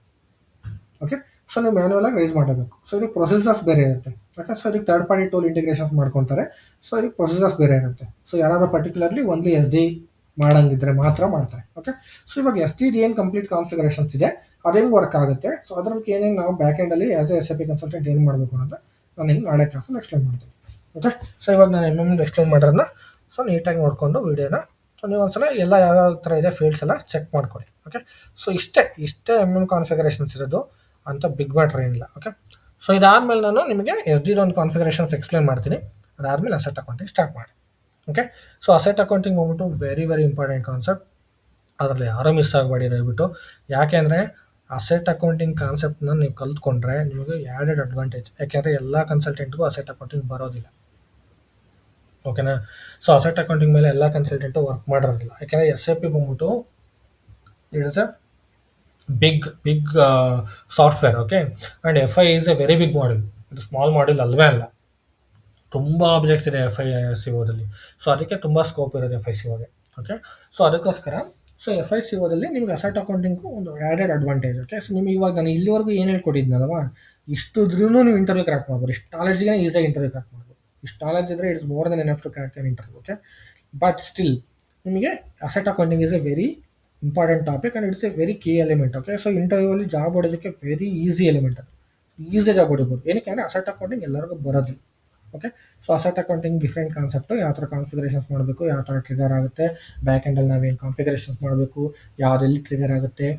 ಓಕೆ, ಸೊ ನೀವು ಮ್ಯಾನ್ಯಲ್ ಆಗಿ ರೈಸ್ ಮಾಡಬೇಕು. ಸೊ ಇದಕ್ಕೆ ಪ್ರೊಸೀಜರ್ಸ್ ಬೇರೆ ಇರುತ್ತೆ. ಓಕೆ, ಸೊ ಇದಕ್ಕೆ ಥರ್ಡ್ ಪಾರ್ಟಿ ಟೂಲ್ ಇಂಟಿಗ್ರೇಷನ್ಸ್ ಮಾಡ್ಕೊತಾರೆ. ಸೊ ಇದಕ್ಕೆ ಪ್ರೊಸೀಜರ್ಸ್ ಬೇರೆ ಇರುತ್ತೆ. ಸೊ ಯಾರಾದ್ರೂ ಪರ್ಟಿಕ್ಯುಲರ್ಲಿ ಓನ್ಲಿ SD ಮಾಡಂಗಿದ್ರೆ ಮಾತ್ರ ಮಾಡ್ತಾರೆ. ಓಕೆ, ಸೊ ಇವಾಗ SD ಏನು ಕಂಪ್ಲೀಟ್ ಕಾನ್ಫಿಗರೇಷನ್ಸ್ ಇದೆ ಅದು ಹೆಂಗೆ ವರ್ಕ್ ಆಗುತ್ತೆ, ಸೊ ಅದ್ರಲ್ಲಿ ಏನೇನು ನಾವು ಬ್ಯಾಕ್ ಎಂಡಲ್ಲಿ ಆಸ್ ಎ SAP ಕನ್ಸಲ್ಟೆಂಟ್ ಏನು ಮಾಡಬೇಕು ಅನ್ನೋದು ನಾನು ಹಿಂಗೆ ನಾಳೆ ಕ್ಲಾಸಲ್ಲಿ ಎಕ್ಸ್ಪ್ಲೈನ್ ಮಾಡ್ತೀನಿ. ಓಕೆ, ಸೊ ಇವಾಗ ನಾನು ಎಕ್ಸ್ಪ್ಲೈನ್ ಮಾಡೋದನ್ನ ಸೊ ನೀಟಾಗಿ ನೋಡಿಕೊಂಡು ವೀಡಿಯೋನ ಸೊ ನೀವು ಒಂದ್ಸಲ ಎಲ್ಲ ಯಾವ ಥರ ಇದೆ ಫೀಲ್ಡ್ಸ್ ಎಲ್ಲ ಚೆಕ್ ಮಾಡ್ಕೊಳ್ಳಿ. ಓಕೆ, ಸೊ ಇಷ್ಟೇ ಕಾನ್ಫಿಗರೇಷನ್ಸ್ ಇರೋದು ಅಂತ ಬಿಗ್ ಮ್ಯಾಟ್ರ್ ಏನಿಲ್ಲ. ಓಕೆ, ಸೊ ಇದಾದಮೇಲೆ ನಾನು ನಿಮಗೆ SD ಒಂದು ಕಾನ್ಫಿಗರೇಷನ್ಸ್ ಎಕ್ಸ್ಪ್ಲೈನ್ ಮಾಡ್ತೀನಿ. ಅದಾದಮೇಲೆ ಅಸೆಟ್ ಅಕೌಂಟಿಂಗ್ ಸ್ಟಾರ್ಟ್ ಮಾಡಿ. ಓಕೆ, ಸೊ ಅಸೆಟ್ ಅಕೌಂಟಿಂಗ್ ಹೋಗ್ಬಿಟ್ಟು ವೆರಿ ಇಂಪಾರ್ಟೆಂಟ್ ಕಾನ್ಸೆಪ್ಟ್, ಅದರಲ್ಲಿ ಯಾರೂ ಮಿಸ್ ಆಗಬೇಡಿ ದಯವಿಟ್ಟು. ಯಾಕೆ ಅಂದರೆ ಅಸೆಟ್ ಅಕೌಂಟಿಂಗ್ ಕಾನ್ಸೆಪ್ಟ್ನ ನೀವು ಕಲ್ತ್ಕೊಂಡ್ರೆ ನಿಮಗೆ ಆ್ಯಡೆಡ್ ಅಡ್ವಾಂಟೇಜ್. ಯಾಕೆಂದರೆ ಎಲ್ಲ ಕನ್ಸಲ್ಟೆಂಟ್ಗೂ ಅಸೆಟ್ ಅಕೌಂಟಿಂಗ್ ಬರೋದಿಲ್ಲ. ಓಕೆನಾ, ಸೊ ಅಸೆಟ್ ಅಕೌಂಟಿಂಗ್ ಮೇಲೆ ಎಲ್ಲ ಕನ್ಸಲ್ಟೆಂಟು ವರ್ಕ್ ಮಾಡಿರೋದಿಲ್ಲ. ಯಾಕೆಂದರೆ SAP ಬಂದ್ಬಿಟ್ಟು it is a big software. Okay, and FI is a very big model, ಇದು ಸ್ಮಾಲ್ ಮಾಡೆಲ್ ಅಲ್ವೇ ಅಲ್ಲ. ತುಂಬ ಆಬ್ಜೆಕ್ಟ್ಸ್ ಇದೆ FICOದಲ್ಲಿ. ಸೊ ಅದಕ್ಕೆ ತುಂಬ ಸ್ಕೋಪ್ ಇರೋದು FICOಗೆ. ಓಕೆ, ಸೊ ಅದಕ್ಕೋಸ್ಕರ ಸೊ FICOದಲ್ಲಿ ನಿಮ್ಗೆ ಅಸೆಟ್ ಅಕೌಂಟಿಂಗು ಒಂದು ಆ್ಯಡೆಡ್ ಅಡ್ವಾಂಟೇಜ್. ಓಕೆ, ಸೊ ನಿಮಗೆ ಇವಾಗ ನಾನು ಇಲ್ಲಿವರೆಗೂ ಏನು ಹೇಳ್ಕೊಟ್ಟಿದ್ನಲ್ವಾ, ಇಷ್ಟಿದ್ರೂ ನೀವು ಇಂಟರ್ವ್ಯೂ ಕ್ರ್ಯಾಕ್ ಮಾಡ್ಬೋದು. ಇಷ್ಟು ನಾಲೆಜ್ಗೆ ಈಸಿಯಾಗಿ ಇಂಟರ್ವ್ಯೂ ಕ್ರ್ಯಾಕ್ ಮಾಡ್ಬೋದು. ಇಷ್ಟು ನಾಲೆಜ್ ಇದ್ದರೆ it's more than enough to crack an interview. Okay, but still ನಿಮಗೆ asset accounting is a very important topic and it's a very key element. Okay, so ಇಂಟರ್ವ್ಯೂವಲ್ಲಿ ಜಾಬ್ ಹೊಡೋದಕ್ಕೆ ವೆರಿ ಈಸಿ ಎಲಿಮೆಂಟ್, ಅದು ಈಸಿ ಜಾಬ್ ಹೊಡಿಬೋದು. ಏನಕ್ಕೆ ಅಂದರೆ ಅಸೆಟ್ ಅಕೌಂಟಿಂಗ್ ಎಲ್ಲರಿಗೂ ಬರೋದಿಲ್ಲ. Okay, so asset accounting different concept, ಯಾವ ಥರ ಕಾನ್ಫಿಗರೇಷನ್ಸ್ ಮಾಡಬೇಕು, ಯಾವ ಥರ ಟ್ರಿಗರ್ ಆಗುತ್ತೆ, ಬ್ಯಾಕ್ ಎಂಡಲ್ಲಿ ನಾವೇನು ಕಾನ್ಫಿಗರೇಷನ್ಸ್ ಮಾಡಬೇಕು, ಯಾವುದೆಲ್ಲಿ ಟ್ರಿಗರ್ ಆಗುತ್ತೆ,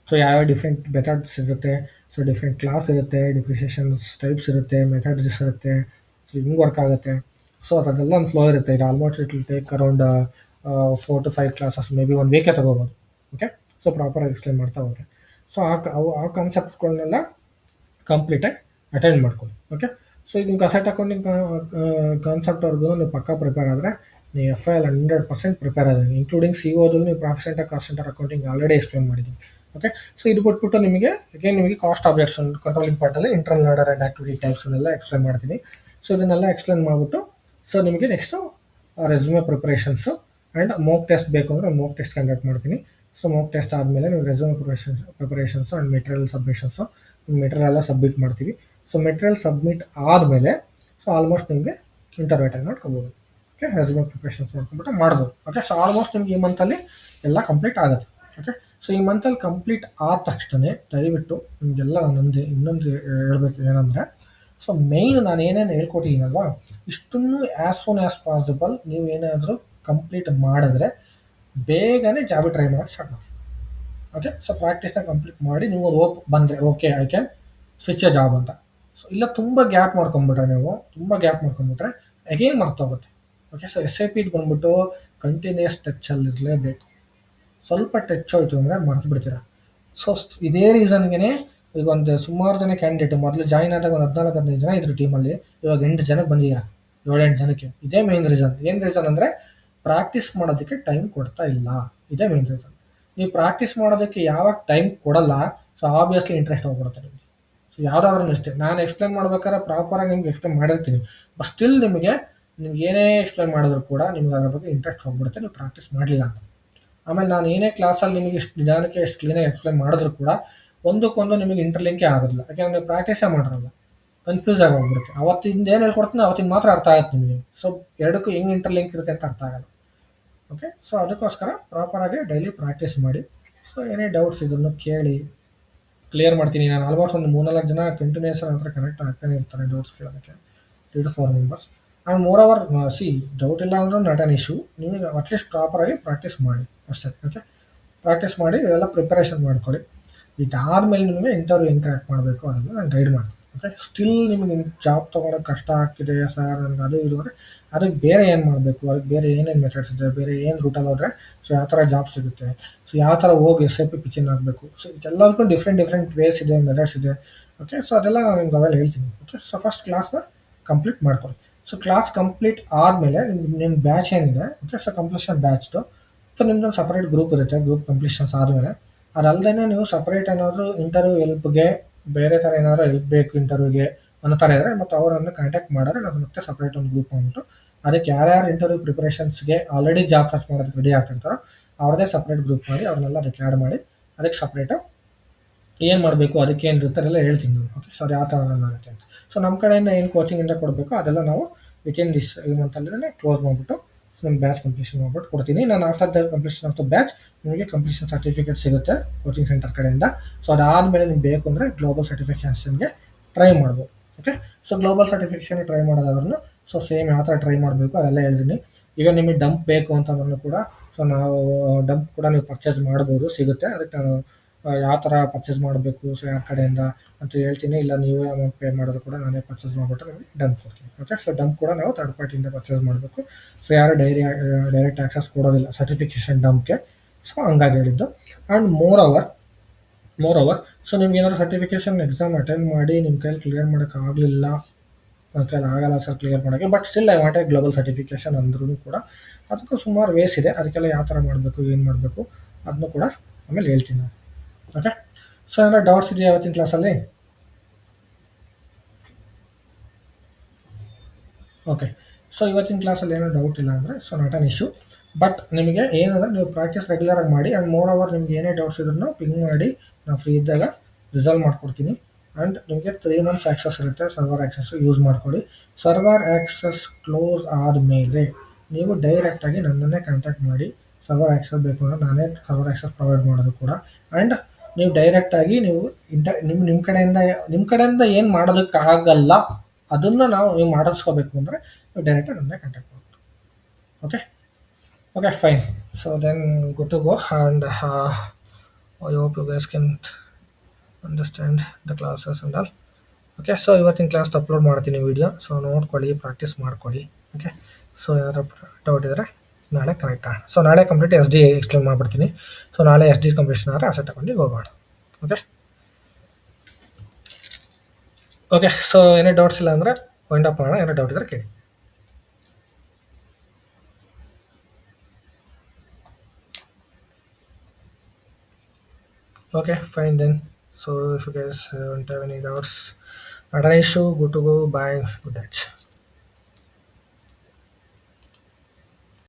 ಸೊ ಯಾವ ಡಿಫ್ರೆಂಟ್ ಮೆಥಡ್ಸ್ ಇರುತ್ತೆ, ಸೊ ಡಿಫ್ರೆಂಟ್ ಕ್ಲಾಸ್ ಇರುತ್ತೆ, ಡಿಪ್ರಿಷಿಯೇಷನ್ಸ್ ಟೈಪ್ಸ್ ಇರುತ್ತೆ, ಮೆಥಡ್ಸ್ ಇರುತ್ತೆ, ಸೊ ಹಿಂಗೆ ವರ್ಕ್ ಆಗುತ್ತೆ. ಸೊ ಅದೆಲ್ಲ ಒಂದು ಫ್ಲೋ ಇರುತ್ತೆ. ಇದು almost it will take around 4 to 5 classes, may be 1 ವೀಕೆ ತೊಗೋಬೋದು. ಓಕೆ, ಸೊ ಪ್ರಾಪರಾಗಿ ಎಕ್ಸ್ಪ್ಲೈನ್ ಮಾಡ್ತಾ ಹೋಗಿ ಸೊ ಆ ಕಾನ್ಸೆಪ್ಟ್ಸ್ಗಳನ್ನೆಲ್ಲ ಕಂಪ್ಲೀಟಾಗಿ ಅಟೆಂಡ್ ಮಾಡ್ಕೊಳ್ಳಿ. ಓಕೆ, ಸೊ ಇದು ನಿಮ್ಗೆ ಅಸೆಟ್ ಅಕೌಂಟಿಂಗ್ ಕಾನ್ಸೆಪ್ಟ್ವರೆಗೂ ನೀವು ಪಕ್ಕಾ ಪ್ರಿಪೇರ್ ಆದರೆ ನೀವು FI 100% ಪ್ರಿಪೇರ್ ಆಗಿದೆ, ಇನ್ಕ್ಲೂಡಿಂಗ್ COದಲ್ಲಿ ನೀವು profit centre, cost centre accounting already explain ಮಾಡಿದ್ದೀನಿ. ಓಕೆ, ಸೊ ಇದು ಬಿಟ್ಬಿಟ್ಟು ನಿಮಗೆ ಕಾಸ್ಟ್ ಆಬ್ಜೆಕ್ಟ್ಸ್ ಕಂಟ್ರೋಲಿಂಗ್ ಪಾರ್ಟಲ್ಲಿ ಇಂಟರ್ನಲ್ ಆರ್ಡರ್ ಆ್ಯಂಡ್ ಆಕ್ಟಿವಿಟಿ ಟೈಪ್ಸನ್ನೆಲ್ಲ ಎಕ್ಸ್ಪ್ಲೈನ್ ಮಾಡ್ತೀನಿ. ಸೊ ಇದನ್ನೆಲ್ಲ ಎಕ್ಸ್ಪ್ಲೈನ್ ಮಾಡಿಬಿಟ್ಟು ಸೊ ನಿಮಗೆ next resume preparations and mock test ಬೇಕು ಅಂದರೆ ಮೋಕ್ ಟೆಸ್ಟ್ ಕಂಡಕ್ಟ್ ಮಾಡ್ತೀನಿ. ಸೊ ಮೋಕ್ ಟೆಸ್ಟ್ ಆದಮೇಲೆ ನೀವು resume preparations and material submissions, material ಎಲ್ಲ ಸಬ್ಮಿಟ್ ಮಾಡ್ತೀವಿ. ಸೊ ಮೆಟೀರಿಯಲ್ ಸಬ್ಮಿಟ್ ಆದಮೇಲೆ ಸೊ ಆಲ್ಮೋಸ್ಟ್ ನಿಮಗೆ ಇಂಟರ್ವ್ಯೂ ಅಟೆಂಡ್ ಮಾಡ್ಕೊಬೋದು. ಓಕೆ, ರೆಸ್ಯೂಮೆ ಪ್ರಿಪ್ರೇಷನ್ಸ್ ಮಾಡ್ಕೊಂಡ್ಬಿಟ್ಟು ಮಾಡ್ಬೋದು. ಓಕೆ, ಸೊ ಆಲ್ಮೋಸ್ಟ್ ನಿಮ್ಗೆ ಈ ಮಂತಲ್ಲಿ ಎಲ್ಲ ಕಂಪ್ಲೀಟ್ ಆಗುತ್ತೆ. ಓಕೆ, ಸೊ ಈ ಮಂತಲ್ಲಿ ಕಂಪ್ಲೀಟ್ ಆದ ತಕ್ಷಣ ದಯವಿಟ್ಟು ನಿಮಗೆಲ್ಲ ಇನ್ನೊಂದು ಹೇಳಬೇಕು ಏನಂದರೆ, ಸೊ ಮೇಯ್ನ್ ನಾನು ಏನೇನು ಹೇಳ್ಕೊಟ್ಟಿದ್ದೀನಲ್ವಾ, ಇಷ್ಟನ್ನು ಆ್ಯಸ್ ಸೂನ್ ಆ್ಯಸ್ ಪಾಸಿಬಲ್ ನೀವು ಏನಾದರೂ ಕಂಪ್ಲೀಟ್ ಮಾಡಿದ್ರೆ ಬೇಗನೆ ಜಾಬ್ ಟ್ರೈ ಮಾಡೋಕ್ಕೆ ಸ್ಟಾರ್ಟ್ ಮಾಡಿ. ಓಕೆ, ಸೊ ಪ್ರಾಕ್ಟೀಸ್ನ ಕಂಪ್ಲೀಟ್ ಮಾಡಿ ನೀವು ಹೋಪ್ ಬಂದರೆ okay I can switch a job ಅಂತ. ಸೊ ಇಲ್ಲ ತುಂಬ ಗ್ಯಾಪ್ ಮಾಡ್ಕೊಂಬಿಟ್ರೆ ಅಗೇನ್ ಮರ್ತೋಗುತ್ತೆ. ಓಕೆ, ಸೊ SAP ಇದು ಬಂದ್ಬಿಟ್ಟು ಕಂಟಿನ್ಯೂಯಸ್ ಟಚ್ಚಲ್ಲಿ ಇರಲೇಬೇಕು. ಸ್ವಲ್ಪ ಟಚ್ ಹೋಯ್ತು ಅಂದರೆ ಮರ್ತು ಬಿಡ್ತೀರ. ಸೊ ಇದೇ ರೀಸನ್ಗೆ ಈಗ ಒಂದು ಸುಮಾರು ಜನ ಕ್ಯಾಂಡಿಡೇಟ್ ಮೊದಲು ಜಾಯ್ನ್ ಆದಾಗ ಒಂದು 14-15 ಜನ ಇದ್ರು ಟೀಮಲ್ಲಿ, ಇವಾಗ 8 ಜನಕ್ಕೆ ಬಂದಿದ್ದೀರಾ, 7-8 ಜನಕ್ಕೆ. ಇದೇ ಮೇನ್ ರೀಸನ್. ಏನು ರೀಸನ್ ಅಂದರೆ ಪ್ರಾಕ್ಟೀಸ್ ಮಾಡೋದಕ್ಕೆ ಟೈಮ್ ಕೊಡ್ತಾ ಇಲ್ಲ. ಇದೇ ಮೇನ್ ರೀಸನ್. ನೀವು ಪ್ರಾಕ್ಟೀಸ್ ಮಾಡೋದಕ್ಕೆ ಯಾವಾಗ ಟೈಮ್ ಕೊಡಲ್ಲ, ಸೊ ಆಬ್ವಿಯಸ್ಲಿ ಇಂಟ್ರೆಸ್ಟ್ ಹೋಗ್ಬಿಡುತ್ತೆ ನಿಮಗೆ. ಸೊ ಯಾವುದಾದ್ರೂ ಅಷ್ಟೇ, ನಾನು ಎಕ್ಸ್ಪ್ಲೈನ್ ಮಾಡ್ಬೇಕಾದ್ರೆ ಪ್ರಾಪರಾಗಿ ನಿಮ್ಗೆ ಎಕ್ಸ್ಪ್ಲೈನ್ ಮಾಡಿರ್ತೀನಿ, ಬಟ್ ಸ್ಟಿಲ್ ನಿಮಗೆ ಏನೇ ಎಕ್ಸ್ಪ್ಲೈನ್ ಮಾಡಿದ್ರು ಕೂಡ ನಿಮ್ಗೆ ಅದ್ರ ಬಗ್ಗೆ ಇಂಟ್ರೆಸ್ಟ್ ಹೋಗ್ಬಿಡುತ್ತೆ, ನೀವು ಪ್ರಾಕ್ಟೀಸ್ ಮಾಡಲಿಲ್ಲ ಅಂತ. ಆಮೇಲೆ ನಾನು ಏನೇ ಕ್ಲಾಸಲ್ಲಿ ನಿಮಗೆ ಇಷ್ಟು ನಿಧಾನಕ್ಕೆ ಎಷ್ಟು ಕ್ಲೀನಾಗಿ ಎಕ್ಸ್ಪ್ಲೈನ್ ಮಾಡಿದ್ರು ಕೂಡ ಒಂದಕ್ಕೊಂದು ನಿಮಗೆ ಇಂಟರ್ಲಿಂಕೇ ಆಗೋದಿಲ್ಲ. ಯಾಕೆಂದರೆ ನೀವು ಪ್ರಾಕ್ಟೀಸೇ ಮಾಡಿರಲ್ಲ, ಕನ್ಫ್ಯೂಸ್ ಆಗಿ ಹೋಗ್ಬಿಡುತ್ತೆ. ಅವತ್ತಿಂದ ಏನು ಹೇಳ್ಕೊಡ್ತೀನಿ ಅವತ್ತಿನ ಮಾತ್ರ ಅರ್ಥ ಆಗುತ್ತೆ ನಿಮಗೆ. ಸೊ ಎರಡಕ್ಕೂ ಹೆಂಗೆ ಇಂಟರ್ಲಿಂಕ್ ಇರುತ್ತೆ ಅಂತ ಅರ್ಥ ಆಗಲ್ಲ. ಓಕೆ, ಸೊ ಅದಕ್ಕೋಸ್ಕರ ಪ್ರಾಪರಾಗಿ ಡೈಲಿ ಪ್ರಾಕ್ಟೀಸ್ ಮಾಡಿ. ಸೊ ಏನೇ ಡೌಟ್ಸ್ ಇದನ್ನು ಕೇಳಿ. ಕ್ಲಿಯರ್ ಮಾಡ್ತೀನಿ. ನಾನು ಆಲ್ಮೋಸ್ಟ್ ಒಂದು 3-4 ಜನ ಕಂಟಿನ್ಯೂಯಸ್ ನನ್ನ ಹತ್ರ ಕನೆಕ್ಟ್ ಆಗ್ತಾನೆ ಇರ್ತಾರೆ ಡೌಟ್ಸ್ ಕೇಳೋದಕ್ಕೆ. 3 to 4 members. And more over C doubt ಇಲ್ಲ ಅಂದ್ರೂ ನಾಟ್ ಆನ್ ಇಶ್ಯೂ. ನಿಮಗೆ ಅಟ್ಲೀಸ್ಟ್ ಪ್ರಾಪರಾಗಿ ಪ್ರಾಕ್ಟೀಸ್ ಮಾಡಿ ಅಷ್ಟೇ. ಓಕೆ, ಪ್ರಾಕ್ಟೀಸ್ ಮಾಡಿ ಇದೆಲ್ಲ ಪ್ರಿಪರೇಷನ್ ಮಾಡ್ಕೊಳ್ಳಿ. ಇದಾದಮೇಲೆ ನಿಮಗೆ ಇಂಟರ್ವ್ಯೂ ಹೆಂಗೆ ಕ್ರ್ಯಾಕ್ ಮಾಡಬೇಕು ಅದೆಲ್ಲ ನಾನು ಗೈಡ್ ಮಾಡ್ತೀನಿ. ಓಕೆ, ಸ್ಟಿಲ್ ನಿಮಗೆ ಜಾಬ್ ತೊಗೊಳೋಕ್ಕೆ ಕಷ್ಟ ಆಗ್ತಿದೆ ಸರ್ ನನಗೆ ಅದು ಇದು ಅಂದರೆ ಅದಕ್ಕೆ ಬೇರೆ ಏನು ಮಾಡಬೇಕು, ಅದಕ್ಕೆ ಬೇರೆ ಏನೇನು ಮೆಥಡ್ಸ್ ಇದೆ, ಬೇರೆ ಏನು ರೂಟಲ್ಲಿ ಹೋದರೆ ಸೊ ಯಾವ ಥರ ಜಾಬ್ ಸಿಗುತ್ತೆ, ಸೊ ಯಾವ ಥರ ಹೋಗಿ SIP ಪಿಚಿಂಗ್ ಆಗಬೇಕು, ಸೊ ಎಲ್ಲದಕ್ಕೂ ಡಿಫ್ರೆಂಟ್ ವೇಸ್ ಇದೆ, ಮೆಥಡ್ಸ್ ಇದೆ. ಓಕೆ, ಸೊ ಅದೆಲ್ಲ ನಾನು ನಿಮ್ಗೆ ಅವೆಲ್ಲ ಹೇಳ್ತೀನಿ. ಓಕೆ, ಸೊ ಫಸ್ಟ್ ಕ್ಲಾಸ್ನ ಕಂಪ್ಲೀಟ್ ಮಾಡ್ಕೊಳ್ಳಿ. ಸೊ ಕ್ಲಾಸ್ ಕಂಪ್ಲೀಟ್ ಆದಮೇಲೆ ನಿಮ್ಮ ಬ್ಯಾಚ್ ಏನಿದೆ, ಓಕೆ, ಸೊ ಕಂಪ್ಲೀಷನ್ ಬ್ಯಾಚ್ದು ಸೊ ನಿಮ್ದೊಂದು ಸಪ್ರೇಟ್ ಗ್ರೂಪ್ ಇರುತ್ತೆ. ಗ್ರೂಪ್ ಕಂಪ್ಲೀಷನ್ಸ್ ಆದಮೇಲೆ ಅದಲ್ಲದೆ ನೀವು ಸಪ್ರೇಟ್ ಏನಾದರೂ ಇಂಟರ್ವ್ಯೂ ಹೆಲ್ಪ್ಗೆ ಬೇರೆ ಥರ ಏನಾದರೂ ಹೆಲ್ಪ್ ಬೇಕು ಇಂಟರ್ವ್ಯೂಗೆ ಅನ್ನೋ ಥರ ಇದ್ದರೆ ಮತ್ತು ಅವರನ್ನು ಕಾಂಟ್ಯಾಕ್ಟ್ ಮಾಡಿದ್ರೆ ನಾವು ಮತ್ತೆ ಸಪ್ರೇಟ್ ಒಂದು ಗ್ರೂಪ್ ಅಂದ್ಬಿಟ್ಟು ಅದಕ್ಕೆ ಯಾರ್ಯಾರು ಇಂಟರ್ವ್ಯೂ ಪ್ರಿಪ್ರೇಷನ್ಸ್ಗೆ ಆಲ್ರೆಡಿ ಜಾಬ್ ಸರ್ಚ್ ಮಾಡೋದಕ್ಕೆ ರೆಡಿ ಆಗ್ತಿರ್ತಾರೋ ಅವ್ರದ್ದೇ ಸಪ್ರೇಟ್ ಗ್ರೂಪ್ ಮಾಡಿ ಅವ್ರನ್ನೆಲ್ಲ ಅದಕ್ಕೆ ಆ್ಯಡ್ ಮಾಡಿ ಅದಕ್ಕೆ ಸಪ್ರೇಟು ಏನು ಮಾಡಬೇಕು, ಅದಕ್ಕೆ ಏನು ಇರುತ್ತೆ ಅದೆಲ್ಲ ಹೇಳ್ತೀನಿ ನಾನು. ಓಕೆ, ಸೊ ಅದು ಯಾವ ಥರ ರನ್ ಆಗುತ್ತೆ ಅಂತ. ಸೊ ನಮ್ಮ ಕಡೆಯಿಂದ ಏನು ಕೋಚಿಂಗಿಂದ ಕೊಡಬೇಕು ಅದೆಲ್ಲ ನಾವು ವಿತಿನ್ ದಿಸ್ ಈ ಮಂತಲ್ಲೇ ಕ್ಲೋಸ್ ಮಾಡಿಬಿಟ್ಟು ಸೊ ನಮ್ಮ ಬ್ಯಾಚ್ ಕಂಪ್ಲೀಷನ್ ಮಾಡ್ಬಿಟ್ಟು ಕೊಡ್ತೀನಿ. ನಾನು after the completion of the batch ನಿಮಗೆ ಕಂಪ್ಲೀಷನ್ ಸರ್ಟಿಫಿಕೇಟ್ ಸಿಗುತ್ತೆ ಕೋಚಿಂಗ್ ಸೆಂಟರ್ ಕಡೆಯಿಂದ. ಸೊ ಅದಾದಮೇಲೆ ನಿಮ್ಗೆ ಬೇಕು ಅಂದರೆ ಗ್ಲೋಬಲ್ ಸರ್ಟಿಫಿಕೇಷನ್ಗೆ ಟ್ರೈ ಮಾಡ್ಬೋದು. Okay, so global certification try ಮಾಡೋದಾದ್ರೂ ಸೊ ಸೇಮ್ ಯಾವ ಥರ ಟ್ರೈ ಮಾಡಬೇಕು ಅದೆಲ್ಲ ಹೇಳ್ತೀನಿ. ಈಗ ನಿಮಗೆ ಡಂಪ್ ಬೇಕು ಅಂತಂದ್ರೂ ಕೂಡ ಸೊ ನಾವು ಡಂಪ್ ಕೂಡ ನೀವು ಪರ್ಚೇಸ್ ಮಾಡ್ಬೋದು, ಸಿಗುತ್ತೆ. ಅದಕ್ಕೆ ನಾನು ಯಾವ ಥರ ಪರ್ಚೇಸ್ ಮಾಡಬೇಕು, ಸೊ ಯಾರ ಕಡೆಯಿಂದ ಅಂತ ಹೇಳ್ತೀನಿ. ಇಲ್ಲ ನೀವೇ ಅಮೌಂಟ್ ಪೇ ಮಾಡೋದು ಕೂಡ ನಾನೇ ಪರ್ಚೇಸ್ ಮಾಡಿಬಿಟ್ಟು ನಿಮಗೆ ಡಂಪ್ ಕೊಡ್ತೀನಿ. ಓಕೆ, ಸೊ ಡಂಪ್ ಕೂಡ ನಾವು ಥರ್ಡ್ ಪಾರ್ಟಿಯಿಂದ ಪರ್ಚೇಸ್ ಮಾಡಬೇಕು. ಸೊ ಯಾರು ಡೈರೆಕ್ಟ್ ಆಕ್ಸೆಸ್ ಕೊಡೋದಿಲ್ಲ ಸರ್ಟಿಫಿಕೇಷನ್ ಡಂಪ್ಗೆ. ಸೊ ಹಂಗಾಗಿ ಹೇಳಿದ್ದು. ಆ್ಯಂಡ್ ಮೋರ್ ಓವರ್ ಸೊ ನಿಮ್ಗೆ ಏನಾದ್ರು ಸರ್ಟಿಫಿಕೇಷನ್ ಎಕ್ಸಾಮ್ ಅಟೆಂಡ್ ಮಾಡಿ ನಿಮ್ಮ ಕೈಲಿ ಕ್ಲಿಯರ್ ಮಾಡೋಕ್ಕಾಗಲಿಲ್ಲ, ನನ್ನ ಕೈಲಿ ಆಗಲ್ಲ ಸರ್ ಕ್ಲಿಯರ್ ಮಾಡೋಕ್ಕೆ, but still I want A global certification ಅಂದ್ರೂ ಕೂಡ ಅದಕ್ಕೂ ಸುಮಾರು ವೇಸ್ ಇದೆ. ಅದಕ್ಕೆಲ್ಲ ಯಾವ ಥರ ಮಾಡಬೇಕು, ಏನು ಮಾಡಬೇಕು ಅದನ್ನು ಕೂಡ ಆಮೇಲೆ ಹೇಳ್ತೀನಿ ನಾನು. ಓಕೆ, ಸೊ ಏನಾರ ಡೌಟ್ಸ್ ಇದೆಯಾ ಇವತ್ತಿನ ಕ್ಲಾಸಲ್ಲಿ? ಓಕೆ, ಸೊ ಇವತ್ತಿನ ಕ್ಲಾಸಲ್ಲಿ ಏನೋ ಡೌಟ್ ಇಲ್ಲ ಅಂದರೆ so not on issue. But ನಿಮಗೆ ಏನಂದರೆ ನೀವು ಪ್ರಾಕ್ಟೀಸ್ ರೆಗ್ಯುಲರಾಗಿ ಮಾಡಿ. ಆ್ಯಂಡ್ ಮೋರ್ ಓವರ್ ನಿಮ್ಗೆ ಏನೇ ಡೌಟ್ಸ್ ಇದ್ರೂ ಪಿಂಗ್ ಮಾಡಿ, ನಾನು ಫ್ರೀ ಇದ್ದಾಗ ರಿಸಾಲ್ವ್ ಮಾಡ್ಕೊಡ್ತೀನಿ. ಆ್ಯಂಡ್ ನಿಮಗೆ 3 months ಆ್ಯಕ್ಸಸ್ ಇರುತ್ತೆ, ಸರ್ವರ್ ಆ್ಯಕ್ಸಸ್ ಯೂಸ್ ಮಾಡ್ಕೊಳ್ಳಿ. ಸರ್ವರ್ ಆ್ಯಕ್ಸಸ್ ಕ್ಲೋಸ್ ಆದಮೇಲೆ ನೀವು ಡೈರೆಕ್ಟಾಗಿ ನನ್ನನ್ನೇ ಕಾಂಟ್ಯಾಕ್ಟ್ ಮಾಡಿ. ಸರ್ವರ್ ಆ್ಯಕ್ಸಸ್ ಬೇಕು ಅಂದರೆ ನಾನೇ ಸರ್ವರ್ ಆ್ಯಕ್ಸಸ್ ಪ್ರೊವೈಡ್ ಮಾಡೋದು ಕೂಡ. ಆ್ಯಂಡ್ ನೀವು ಡೈರೆಕ್ಟಾಗಿ ನೀವು ನಿಮ್ಮ ಕಡೆಯಿಂದ ಏನು ಮಾಡೋದಕ್ಕಾಗಲ್ಲ ಅದನ್ನು ನೀವು ಮಾಡಿಸ್ಕೋಬೇಕು ಅಂದರೆ ನೀವು ಡೈರೆಕ್ಟಾಗಿ ನನ್ನೇ ಕಾಂಟ್ಯಾಕ್ಟ್ ಮಾಡ್ಬೋದು. Okay, okay fine. So then good to go. And I hope you guys can understand the classes and all. Okay, so ಇವತ್ತಿನ ಕ್ಲಾಸ್ ಅಪ್ಲೋಡ್ ಮಾಡ್ತೀನಿ ವೀಡಿಯೋ. ಸೊ ನೋಡ್ಕೊಳ್ಳಿ, ಪ್ರಾಕ್ಟೀಸ್ ಮಾಡ್ಕೊಳ್ಳಿ. ಓಕೆ, ಸೊ ಏನಾದರೂ ಡೌಟ್ ಇದ್ದರೆ ನಾಳೆ ಕನೆಕ್ಟ್ ಆಗೋಣ. ಸೊ ನಾಳೆ ಕಂಪ್ಲೀಟ್ SD ಎಕ್ಸ್ಪ್ಲೇನ್ ಮಾಡಿಬಿಡ್ತೀನಿ. ಸೊ ನಾಳೆ SD ಕಂಪ್ಲೀಷನ್ ಆದರೆ ಅಸೆಟ್ ತಗೊಂಡು ಹೋಗೋಣ. ಓಕೆ, ಓಕೆ, ಸೊ ಏನೇ ಡೌಟ್ಸ್ ಇಲ್ಲ ಅಂದರೆ ವೈಂಡ್ ಅಪ್ ಮಾಡೋಣ. ಏನೋ ಡೌಟ್ ಇದ್ದರೆ ಕೇಳಿ. Okay, fine then. So if you guys don't have any doubts, not an issue, good to go. Bye, good night.